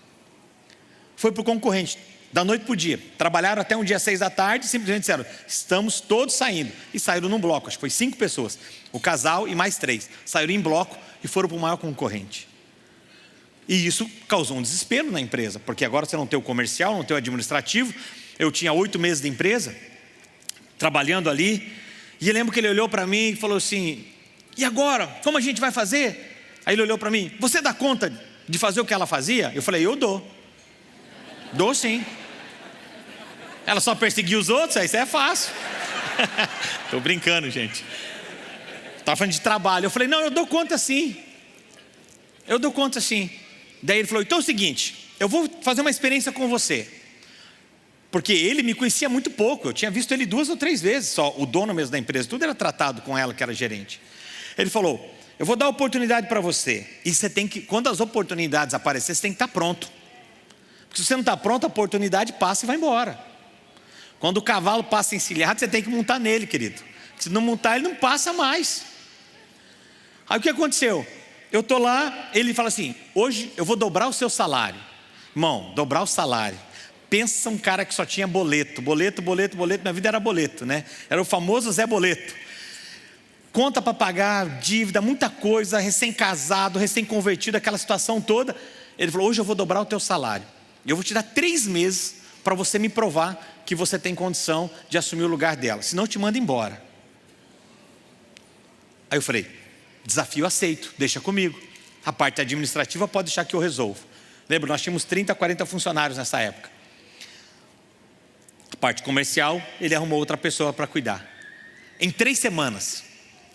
Foi para o concorrente, da noite para o dia. Trabalharam até um dia 6 da tarde, simplesmente disseram: estamos todos saindo. E saíram num bloco, acho que foi 5 pessoas, o casal e mais 3. Saíram em bloco e foram para o maior concorrente. E isso causou um desespero na empresa, porque agora você não tem o comercial, não tem o administrativo. Eu tinha 8 meses de empresa, trabalhando ali. E eu lembro que ele olhou para mim e falou assim: e agora? Como a gente vai fazer? Aí ele olhou para mim: você dá conta de fazer o que ela fazia? Eu falei: eu dou. Dou sim. Ela só perseguiu os outros? Isso é fácil. Estou brincando, gente. Estava falando de trabalho. Eu falei: não, eu dou conta sim. Eu dou conta sim. Daí ele falou: então é o seguinte, eu vou fazer uma experiência com você. Porque ele me conhecia muito pouco. Eu tinha visto ele 2 ou 3 vezes só. O dono mesmo da empresa, tudo era tratado com ela, que era gerente. Ele falou: eu vou dar oportunidade para você. E você tem que, quando as oportunidades aparecerem, você tem que estar pronto. Porque se você não está pronto, a oportunidade passa e vai embora. Quando o cavalo passa encilhado, você tem que montar nele, querido. Se não montar, ele não passa mais. Aí o que aconteceu? Eu estou lá, ele fala assim: hoje eu vou dobrar o seu salário. Irmão, dobrar o salário. Pensa um cara que só tinha boleto, minha vida era boleto, né? Era o famoso Zé Boleto. Conta para pagar, dívida, muita coisa, recém-casado, recém-convertido, aquela situação toda. Ele falou: hoje eu vou dobrar o teu salário. E eu vou te dar 3 meses para você me provar que você tem condição de assumir o lugar dela. Senão eu te mando embora. Aí eu falei: desafio aceito, deixa comigo. A parte administrativa pode deixar que eu resolvo. Lembra, nós tínhamos 30, 40 funcionários nessa época. A parte comercial, ele arrumou outra pessoa para cuidar. Em 3 semanas,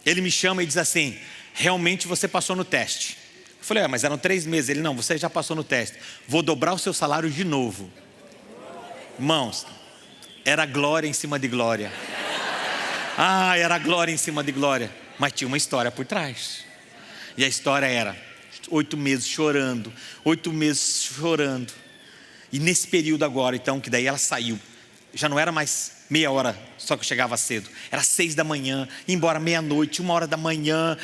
ele me chama e diz assim: realmente você passou no teste. Eu falei: mas eram 3 meses. Ele: não, você já passou no teste. Vou dobrar o seu salário de novo. Irmãos, era glória em cima de glória. Era glória em cima de glória. Mas tinha uma história por trás. E a história era 8 meses chorando. 8 meses chorando. E nesse período agora, então, que daí ela saiu, já não era mais meia hora, só que eu chegava cedo. Era 6 da manhã, ia embora meia-noite, 1 hora da manhã.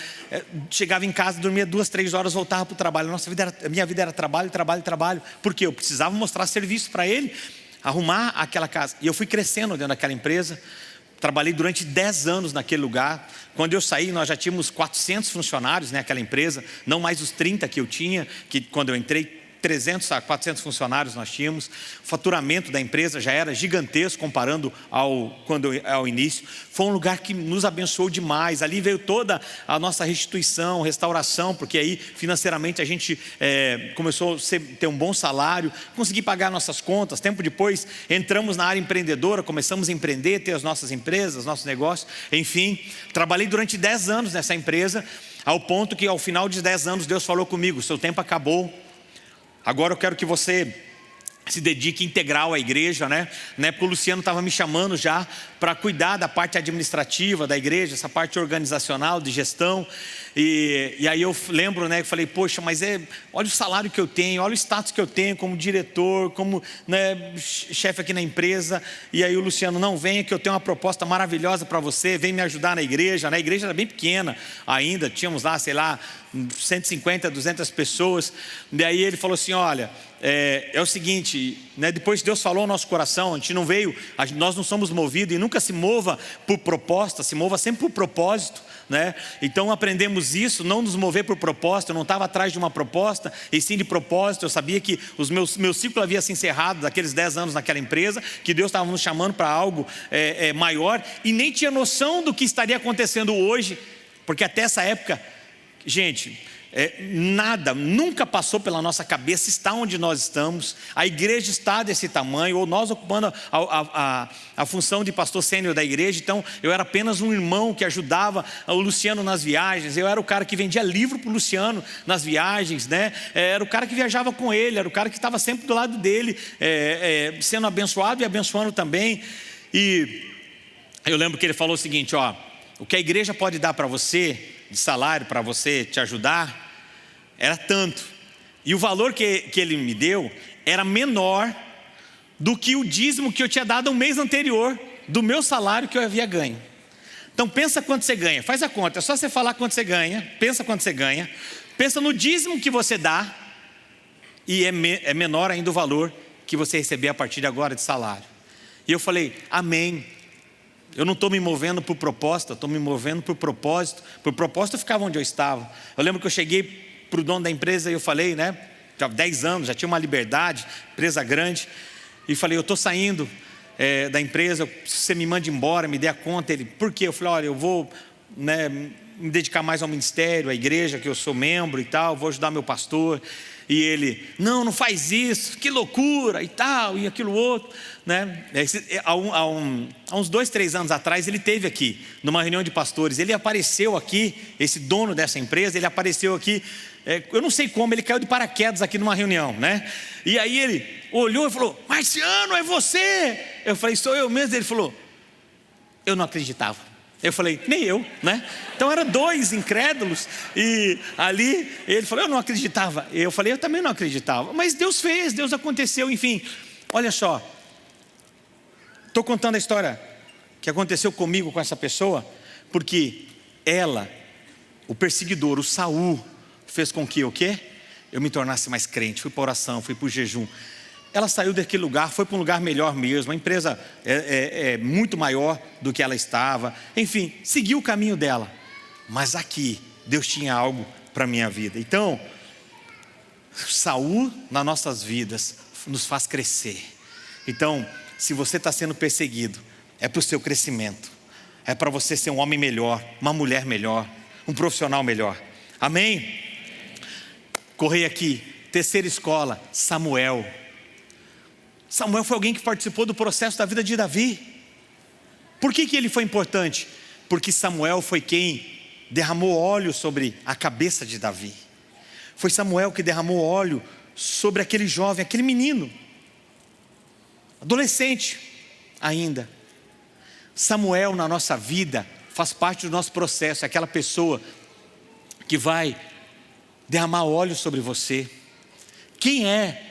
Chegava em casa, dormia 2, 3 horas, voltava para o trabalho. A minha vida era trabalho, trabalho, trabalho. Porque eu precisava mostrar serviço para ele, arrumar aquela casa. E eu fui crescendo dentro daquela empresa. Trabalhei durante 10 anos naquele lugar. Quando eu saí, nós já tínhamos 400 funcionários naquela empresa. Não mais os 30 que eu tinha, que quando eu entrei, 300 a 400 funcionários nós tínhamos. O faturamento da empresa já era gigantesco comparando ao início. Foi um lugar que nos abençoou demais. Ali veio toda a nossa restituição, restauração, porque aí financeiramente a gente começou a ter um bom salário, consegui pagar nossas contas. Tempo depois entramos na área empreendedora, começamos a empreender, ter as nossas empresas, nossos negócios. Enfim, trabalhei durante 10 anos nessa empresa, ao ponto que ao final de 10 anos Deus falou comigo: seu tempo acabou. Agora eu quero que você se dedique integral à igreja, né? Porque o Luciano estava me chamando já para cuidar da parte administrativa da igreja, essa parte organizacional, de gestão. E aí eu lembro, né? Eu falei: poxa, mas olha o salário que eu tenho, olha o status que eu tenho como diretor, como, né, chefe aqui na empresa. E aí o Luciano: não, venha que eu tenho uma proposta maravilhosa para você, vem me ajudar na igreja. A igreja era bem pequena ainda, tínhamos lá, sei lá, 150, 200 pessoas. Daí ele falou assim, olha, é o seguinte, né, depois Deus falou ao nosso coração, a gente não veio, nós não somos movidos, e nunca se mova por proposta, se mova sempre por propósito, né? Então aprendemos isso, não nos mover por propósito. Eu não estava atrás de uma proposta, e sim de propósito. Eu sabia que meu ciclo havia se encerrado daqueles 10 anos naquela empresa, que Deus estava nos chamando para algo maior, e nem tinha noção do que estaria acontecendo hoje, porque até essa época, gente, nada, nunca passou pela nossa cabeça estar onde nós estamos. A igreja está desse tamanho, ou nós ocupando a função de pastor sênior da igreja. Então eu era apenas um irmão que ajudava o Luciano nas viagens. Eu era o cara que vendia livro para o Luciano nas viagens, né? Era o cara que viajava com ele, era o cara que estava sempre do lado dele, sendo abençoado e abençoando também. E eu lembro que ele falou o seguinte, ó: o que a igreja pode dar para você de salário, para você te ajudar, era tanto, e o valor que ele me deu era menor do que o dízimo que eu tinha dado um mês anterior do meu salário que eu havia ganho. Então pensa quanto você ganha, faz a conta, é só você falar quanto você ganha, pensa quanto você ganha, pensa no dízimo que você dá, e é menor ainda o valor que você receber a partir de agora de salário. E eu falei, amém. Eu não estou me movendo por proposta, estou me movendo por propósito. Por propósito eu ficava onde eu estava. Eu lembro que eu cheguei para o dono da empresa e eu falei, né, já 10 anos, já tinha uma liberdade, empresa grande, e falei, eu estou saindo da empresa, você me manda embora, me dê a conta. Ele, por quê? Eu falei, olha, eu vou, né, me dedicar mais ao ministério, à igreja que eu sou membro e tal, vou ajudar meu pastor. E ele, não faz isso, que loucura e tal, e aquilo outro, né? Há uns 2, 3 anos atrás ele esteve aqui, numa reunião de pastores. Ele apareceu aqui, esse dono dessa empresa, ele apareceu aqui, eu não sei como, ele caiu de paraquedas aqui numa reunião, né? E aí ele olhou e falou, Marciano, é você? Eu falei, sou eu mesmo. Ele falou, eu não acreditava. Eu falei, nem eu, né? Então eram 2 incrédulos, e ali ele falou, eu não acreditava. Eu falei, eu também não acreditava, mas Deus fez, Deus aconteceu, enfim. Olha só, estou contando a história que aconteceu comigo com essa pessoa, porque ela, o perseguidor, o Saul, fez com que eu me tornasse mais crente. Fui para oração, fui para o jejum. Ela saiu daquele lugar, foi para um lugar melhor mesmo. A empresa é muito maior do que ela estava. Enfim, seguiu o caminho dela. Mas aqui, Deus tinha algo para a minha vida. Então, Saul nas nossas vidas nos faz crescer. Então, se você está sendo perseguido, é para o seu crescimento. É para você ser um homem melhor, uma mulher melhor, um profissional melhor. Amém? Correi aqui, terceira escola, Samuel. Samuel foi alguém que participou do processo da vida de Davi. Por que ele foi importante? Porque Samuel foi quem derramou óleo sobre a cabeça de Davi. Foi Samuel que derramou óleo sobre aquele jovem, aquele menino, adolescente ainda. Samuel na nossa vida faz parte do nosso processo, é aquela pessoa que vai derramar óleo sobre você. Quem é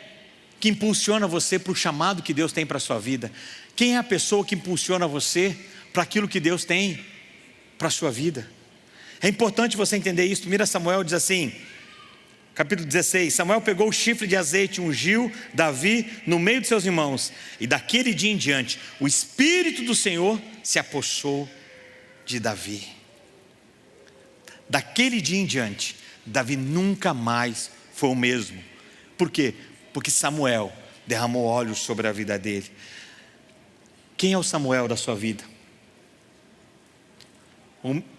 que impulsiona você para o chamado que Deus tem para a sua vida? Quem é a pessoa que impulsiona você para aquilo que Deus tem para a sua vida? É importante você entender isso. 1 Samuel diz assim, capítulo 16, Samuel pegou o chifre de azeite, ungiu Davi no meio de seus irmãos, e daquele dia em diante, o Espírito do Senhor se apossou de Davi. Daquele dia em diante, Davi nunca mais foi o mesmo. Por quê? Porque Samuel derramou óleo sobre a vida dele. Quem é o Samuel da sua vida?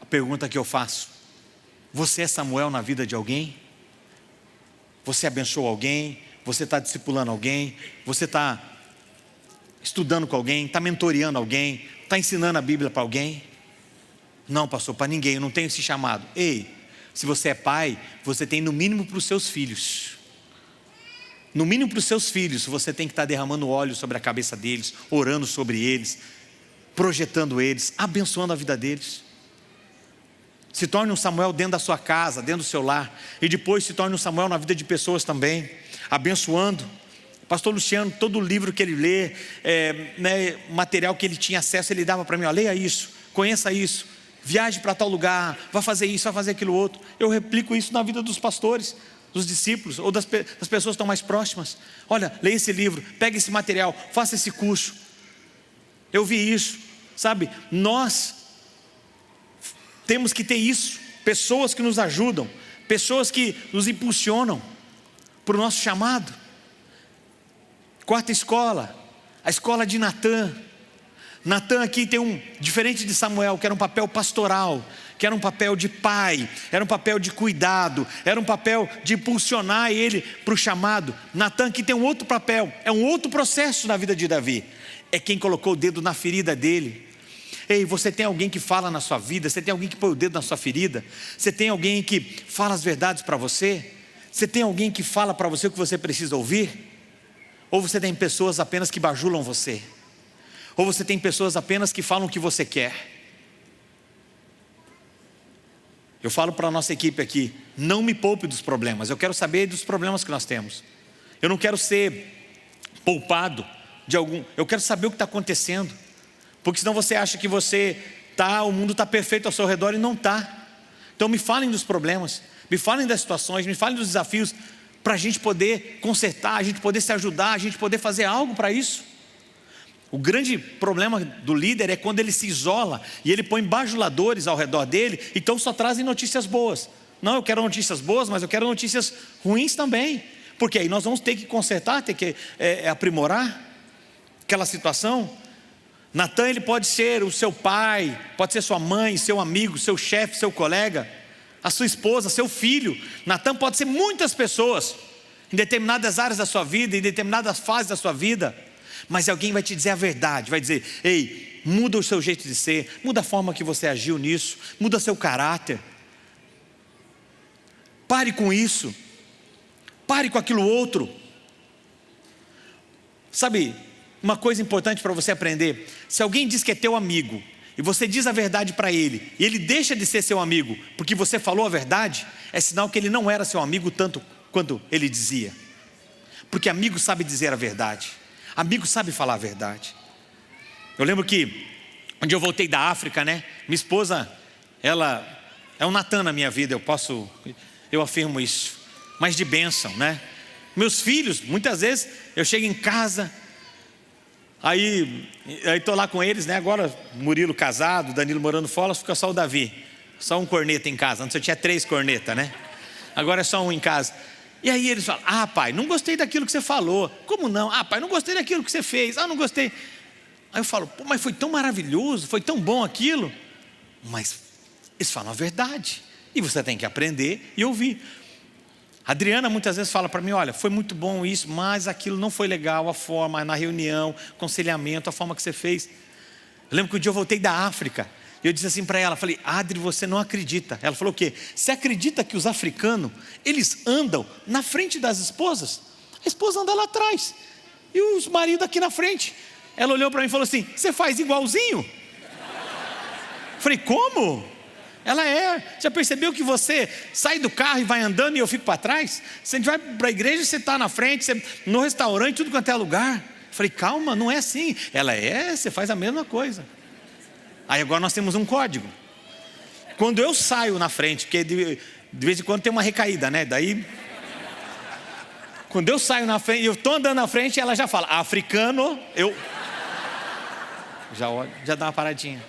A pergunta que eu faço, você é Samuel na vida de alguém? Você abençoa alguém? Você está discipulando alguém? Você está estudando com alguém? Está mentoreando alguém? Está ensinando a Bíblia para alguém? Não, pastor, para ninguém, eu não tenho esse chamado. Ei, se você é pai, você tem no mínimo para os seus filhos. No mínimo para os seus filhos, você tem que estar derramando óleo sobre a cabeça deles, orando sobre eles, projetando eles, abençoando a vida deles. Se torne um Samuel dentro da sua casa, dentro do seu lar, e depois se torne um Samuel na vida de pessoas também, abençoando. Pastor Luciano, todo livro que ele lê, material que ele tinha acesso, ele dava para mim, ó, leia isso, conheça isso. viaje para tal lugar, vá fazer isso, vá fazer aquilo outro. Eu replico isso na vida dos pastores, dos discípulos, ou das pessoas que estão mais próximas. Olha, leia esse livro, pegue esse material, faça esse curso. Eu vi isso, sabe? Nós temos que ter isso, pessoas que nos ajudam, pessoas que nos impulsionam para o nosso chamado. Quarta escola, a escola de Natã. Natã aqui tem diferente de Samuel, que era um papel pastoral, que era um papel de pai, era um papel de cuidado, era um papel de impulsionar ele para o chamado. Natã aqui tem um outro papel, é um outro processo na vida de Davi. É quem colocou o dedo na ferida dele. Ei, você tem alguém que fala na sua vida? Você tem alguém que põe o dedo na sua ferida? Você tem alguém que fala as verdades para você? Você tem alguém que fala para você o que você precisa ouvir? Ou você tem pessoas apenas que bajulam você? Ou você tem pessoas apenas que falam o que você quer? Eu falo para a nossa equipe aqui, não me poupe dos problemas, eu quero saber dos problemas que nós temos. Eu não quero ser poupado de algum, eu quero saber o que está acontecendo. Porque senão você acha que o mundo está perfeito ao seu redor e não está. Então me falem dos problemas, me falem das situações, me falem dos desafios, para a gente poder consertar, a gente poder se ajudar, a gente poder fazer algo para isso. O grande problema do líder é quando ele se isola e ele põe bajuladores ao redor dele, então só trazem notícias boas. Não, eu quero notícias boas, mas eu quero notícias ruins também, porque aí nós vamos ter que consertar, ter que aprimorar aquela situação. Natã, ele pode ser o seu pai, pode ser sua mãe, seu amigo, seu chefe, seu colega, a sua esposa, seu filho. Natã pode ser muitas pessoas, em determinadas áreas da sua vida, em determinadas fases da sua vida. Mas alguém vai te dizer a verdade, vai dizer, ei, muda o seu jeito de ser, muda a forma que você agiu nisso, muda seu caráter. Pare com isso, pare com aquilo outro. Sabe, uma coisa importante para você aprender: se alguém diz que é teu amigo e você diz a verdade para ele, e ele deixa de ser seu amigo porque você falou a verdade, é sinal que ele não era seu amigo tanto quanto ele dizia. Porque amigo sabe dizer a verdade, amigo sabe falar a verdade. Eu lembro que quando eu voltei da África, né, minha esposa, ela é um Natã na minha vida, eu afirmo isso, mas de bênção, né? Meus filhos, muitas vezes eu chego em casa, aí estou lá com eles, né? Agora Murilo casado, Danilo morando fora, fica só o Davi, só um corneta em casa. Antes eu tinha 3 cornetas, né? Agora é só um em casa. E aí eles falam, pai, não gostei daquilo que você falou. Como não? Pai, não gostei daquilo que você fez. Não gostei. Aí eu falo, mas foi tão maravilhoso, foi tão bom aquilo. Mas eles falam a verdade, e você tem que aprender e ouvir. A Adriana muitas vezes fala para mim, olha, foi muito bom isso, mas aquilo não foi legal, a forma, na reunião, aconselhamento, a forma que você fez. Eu lembro que um dia eu voltei da África, e eu disse assim para ela, falei, Adri, você não acredita. Ela falou o quê? Você acredita que os africanos, eles andam na frente das esposas? A esposa anda lá atrás, e os maridos aqui na frente. Ela olhou para mim e falou assim, você faz igualzinho? Eu falei, como? Ela já percebeu que você sai do carro e vai andando e eu fico para trás? Você vai para a igreja, você está na frente, você, no restaurante, tudo quanto é lugar. Eu falei, calma, não é assim. Ela você faz a mesma coisa. Aí agora nós temos um código. Quando eu saio na frente, porque de vez em quando tem uma recaída, né? Daí, quando eu saio na frente, eu estou andando na frente, ela já fala, africano, eu já olho, já dá uma paradinha.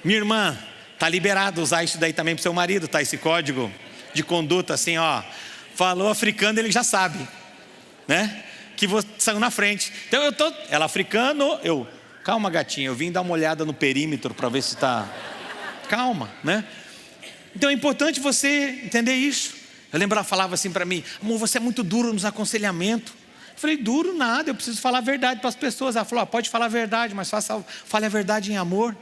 Minha irmã, está liberado usar isso daí também para o seu marido, tá? Esse código de conduta assim, falou africano, ele já sabe, né? Que você saiu na frente. Então ela africano, calma gatinha, eu vim dar uma olhada no perímetro para ver se está, calma, né? Então é importante você entender isso. Eu lembro, ela falava assim para mim, amor, você é muito duro nos aconselhamentos. Eu falei, duro nada, eu preciso falar a verdade para as pessoas. Ela falou, pode falar a verdade, mas fale a verdade em amor.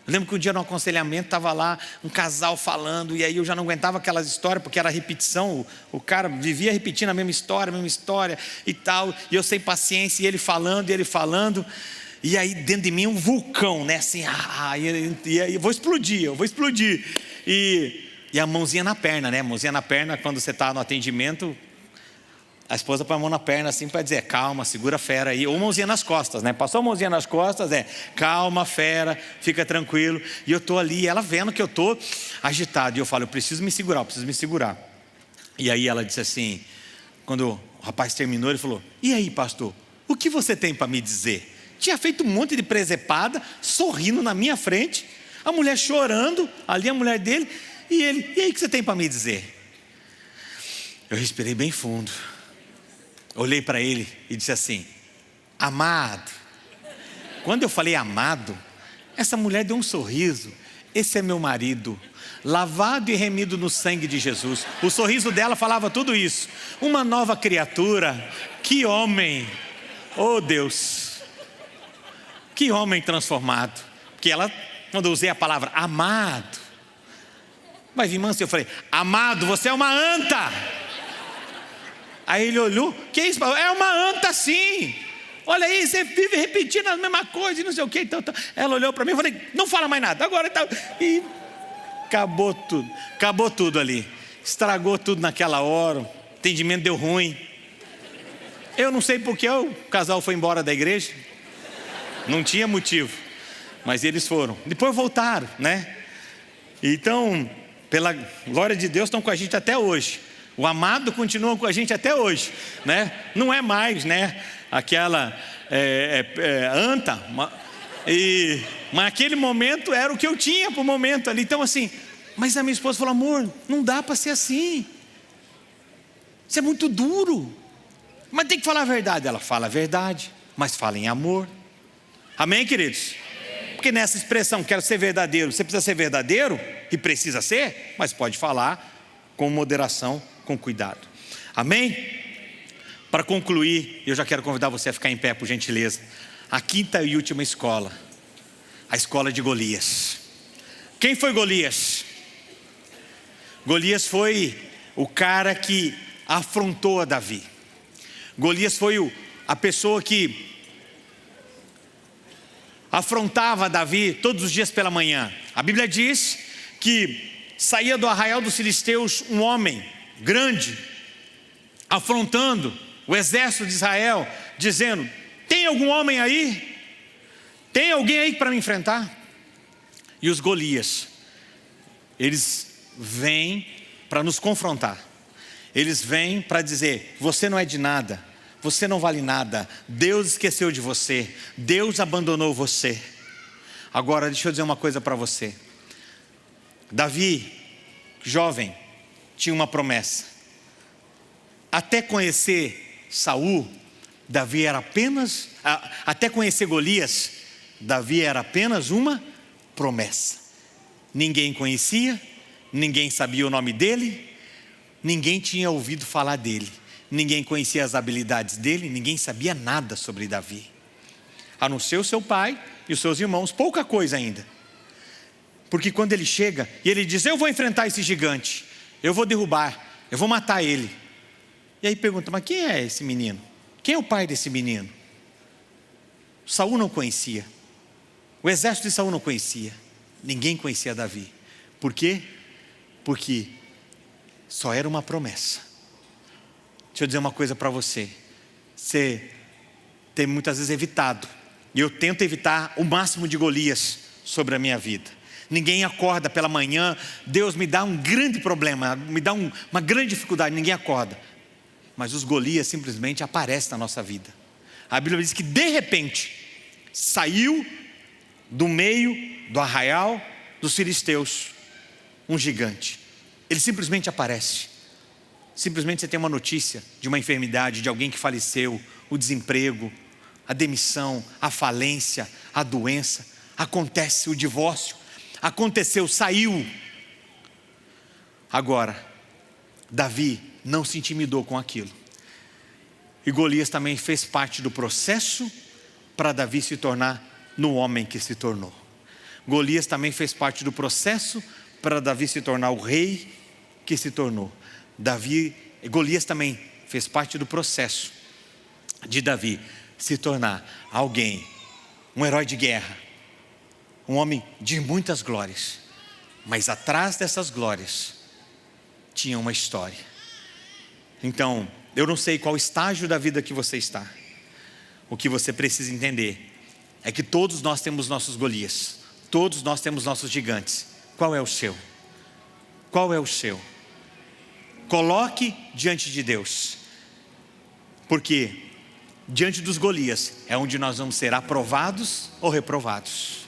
Eu lembro que um dia no aconselhamento estava lá um casal falando, e aí eu já não aguentava aquelas histórias, porque era repetição, o cara vivia repetindo a mesma história e tal, e eu sem paciência, e ele falando, e aí dentro de mim um vulcão, né, assim, e aí eu vou explodir, e a mãozinha na perna, né, mãozinha na perna, quando você está no atendimento, A esposa põe a mão na perna assim para dizer, calma, segura a fera aí. Ou mãozinha nas costas, né? Passou a mãozinha nas costas, calma, fera, fica tranquilo. E eu estou ali, ela vendo que eu estou agitado. E eu falo, eu preciso me segurar. E aí ela disse assim, quando o rapaz terminou, ele falou, e aí, pastor, o que você tem para me dizer? Tinha feito um monte de presepada, sorrindo na minha frente, a mulher chorando, ali a mulher dele, e ele, e aí, o que você tem para me dizer? Eu respirei bem fundo, olhei para ele e disse assim, amado. Quando eu falei amado, essa mulher deu um sorriso. Esse é meu marido, lavado e remido no sangue de Jesus. O sorriso dela falava tudo isso. Uma nova criatura, que homem, oh Deus, que homem transformado. Porque ela, quando eu usei a palavra amado, vai vir manso, eu falei, amado, você é uma anta. Aí ele olhou, que isso? É uma anta sim. Olha aí, você vive repetindo a mesma coisa e não sei o que. Então, ela olhou para mim e falei, não fala mais nada. Agora tá. E acabou tudo ali. Estragou tudo naquela hora. O entendimento deu ruim. Eu não sei porque o casal foi embora da igreja. Não tinha motivo. Mas eles foram. Depois voltaram, né? Então, pela glória de Deus, estão com a gente até hoje. O amado continua com a gente até hoje, né? Não é mais, né? Aquela anta, mas naquele momento era o que eu tinha para o momento ali. Então assim, mas a minha esposa falou, amor, não dá para ser assim. Isso é muito duro. Mas tem que falar a verdade. Ela fala a verdade, mas fala em amor. Amém, queridos? Porque nessa expressão, quero ser verdadeiro, você precisa ser verdadeiro, e precisa ser, mas pode falar com moderação, com cuidado. Amém? Para concluir, eu já quero convidar você a ficar em pé, por gentileza. A quinta e última escola, a escola de Golias. Quem foi Golias? Golias foi o cara que afrontou a Davi. Golias foi a pessoa que afrontava Davi todos os dias pela manhã. A Bíblia diz que saía do arraial dos filisteus um homem grande, afrontando o exército de Israel, dizendo, tem algum homem aí? Tem alguém aí para me enfrentar? E os Golias, eles vêm para nos confrontar. Eles vêm para dizer, você não é de nada, você não vale nada, Deus esqueceu de você, Deus abandonou você. Agora deixa eu dizer uma coisa para você. Davi, jovem, tinha uma promessa. Até conhecer Saul, Davi era apenas, até conhecer Golias, Davi era apenas uma promessa. Ninguém conhecia, ninguém sabia o nome dele, ninguém tinha ouvido falar dele, ninguém conhecia as habilidades dele, ninguém sabia nada sobre Davi, a não ser o seu pai e os seus irmãos, pouca coisa ainda. Porque quando ele chega e ele diz, eu vou enfrentar esse gigante, eu vou derrubar, eu vou matar ele. E aí pergunta, mas quem é esse menino? Quem é o pai desse menino? Saul não conhecia, o exército de Saul não conhecia, ninguém conhecia Davi. Por quê? Porque só era uma promessa. Deixa eu dizer uma coisa para você. Você tem muitas vezes evitado, e eu tento evitar o máximo de Golias sobre a minha vida. Ninguém acorda pela manhã, Deus me dá um grande problema, me dá uma grande dificuldade, ninguém acorda. Mas os Golias simplesmente aparecem na nossa vida. A Bíblia diz que de repente, saiu do meio do arraial dos filisteus um gigante. Ele simplesmente aparece. Simplesmente você tem uma notícia de uma enfermidade, de alguém que faleceu, o desemprego, a demissão, a falência, a doença. Acontece o divórcio. Aconteceu, saiu. Agora, Davi não se intimidou com aquilo. E Golias também fez parte do processo para Davi se tornar no homem que se tornou. Golias também fez parte do processo para Davi se tornar o rei que se tornou. Golias também fez parte do processo de Davi se tornar alguém, um herói de guerra, um homem de muitas glórias. Mas atrás dessas glórias tinha uma história. Então, Eu não sei qual estágio da vida que você está. O que você precisa entender é que todos nós temos nossos Golias. Todos nós temos nossos gigantes. Qual é o seu? Qual é o seu? Coloque diante de Deus. Porque diante dos Golias é onde nós vamos ser aprovados ou reprovados.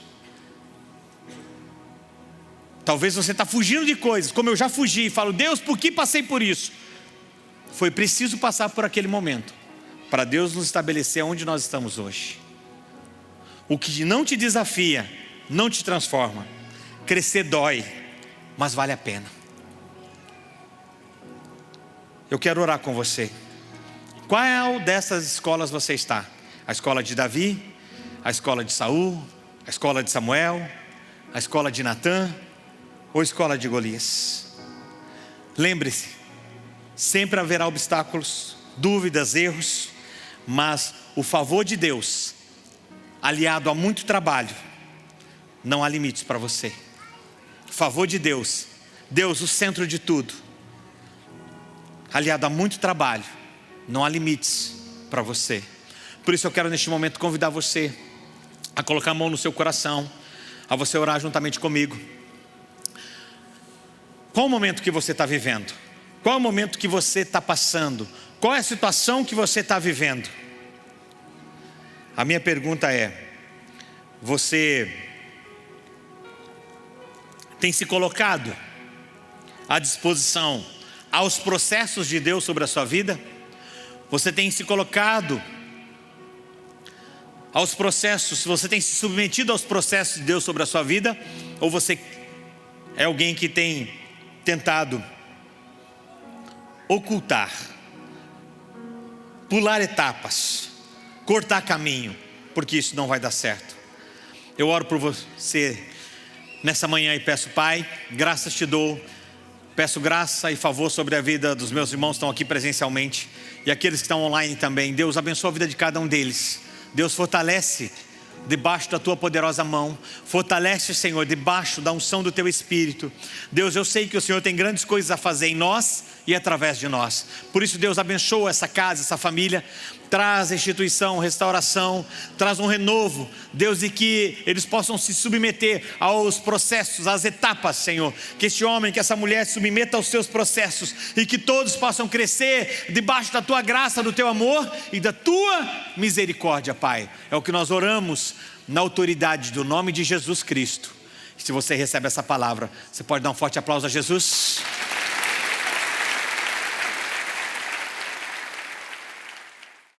Talvez você está fugindo de coisas, como eu já fugi, e falo: Deus, por que passei por isso? Foi preciso passar por aquele momento, para Deus nos estabelecer onde nós estamos hoje. O que não te desafia, não te transforma. Crescer dói, mas vale a pena. Eu quero orar com você. Qual dessas escolas você está? A escola de Davi, a escola de Saul, a escola de Samuel, a escola de Natã, ou a escola de Golias? Lembre-se, sempre haverá obstáculos, dúvidas, erros, mas o favor de Deus, aliado a muito trabalho, não há limites para você. O favor de Deus, Deus o centro de tudo, aliado a muito trabalho, não há limites para você. Por isso eu quero neste momento convidar você a colocar a mão no seu coração, a você orar juntamente comigo. Qual o momento que você está vivendo? Qual é o momento que você está passando? Qual é a situação que você está vivendo? A minha pergunta é: você tem se colocado à disposição aos processos de Deus sobre a sua vida? Você tem se colocado aos processos, você tem se submetido aos processos de Deus sobre a sua vida? Ou você é alguém que tem tentado ocultar, pular etapas, cortar caminho, porque isso não vai dar certo? Eu oro por você nessa manhã e peço: Pai, graças te dou. Peço graça e favor sobre a vida dos meus irmãos que estão aqui presencialmente e aqueles que estão online também. Deus abençoa a vida de cada um deles. Deus fortalece debaixo da tua poderosa mão. Fortalece, Senhor, debaixo da unção do teu Espírito. Deus, eu sei que o Senhor tem grandes coisas a fazer em nós e através de nós. Por isso, Deus, abençoa essa casa, essa família. Traz restituição, restauração, traz um renovo, Deus, e que eles possam se submeter aos processos, às etapas, Senhor. Que este homem, que essa mulher se submeta aos seus processos e que todos possam crescer debaixo da tua graça, do teu amor e da tua misericórdia, Pai. É o que nós oramos na autoridade do nome de Jesus Cristo. Se você recebe essa palavra, você pode dar um forte aplauso a Jesus?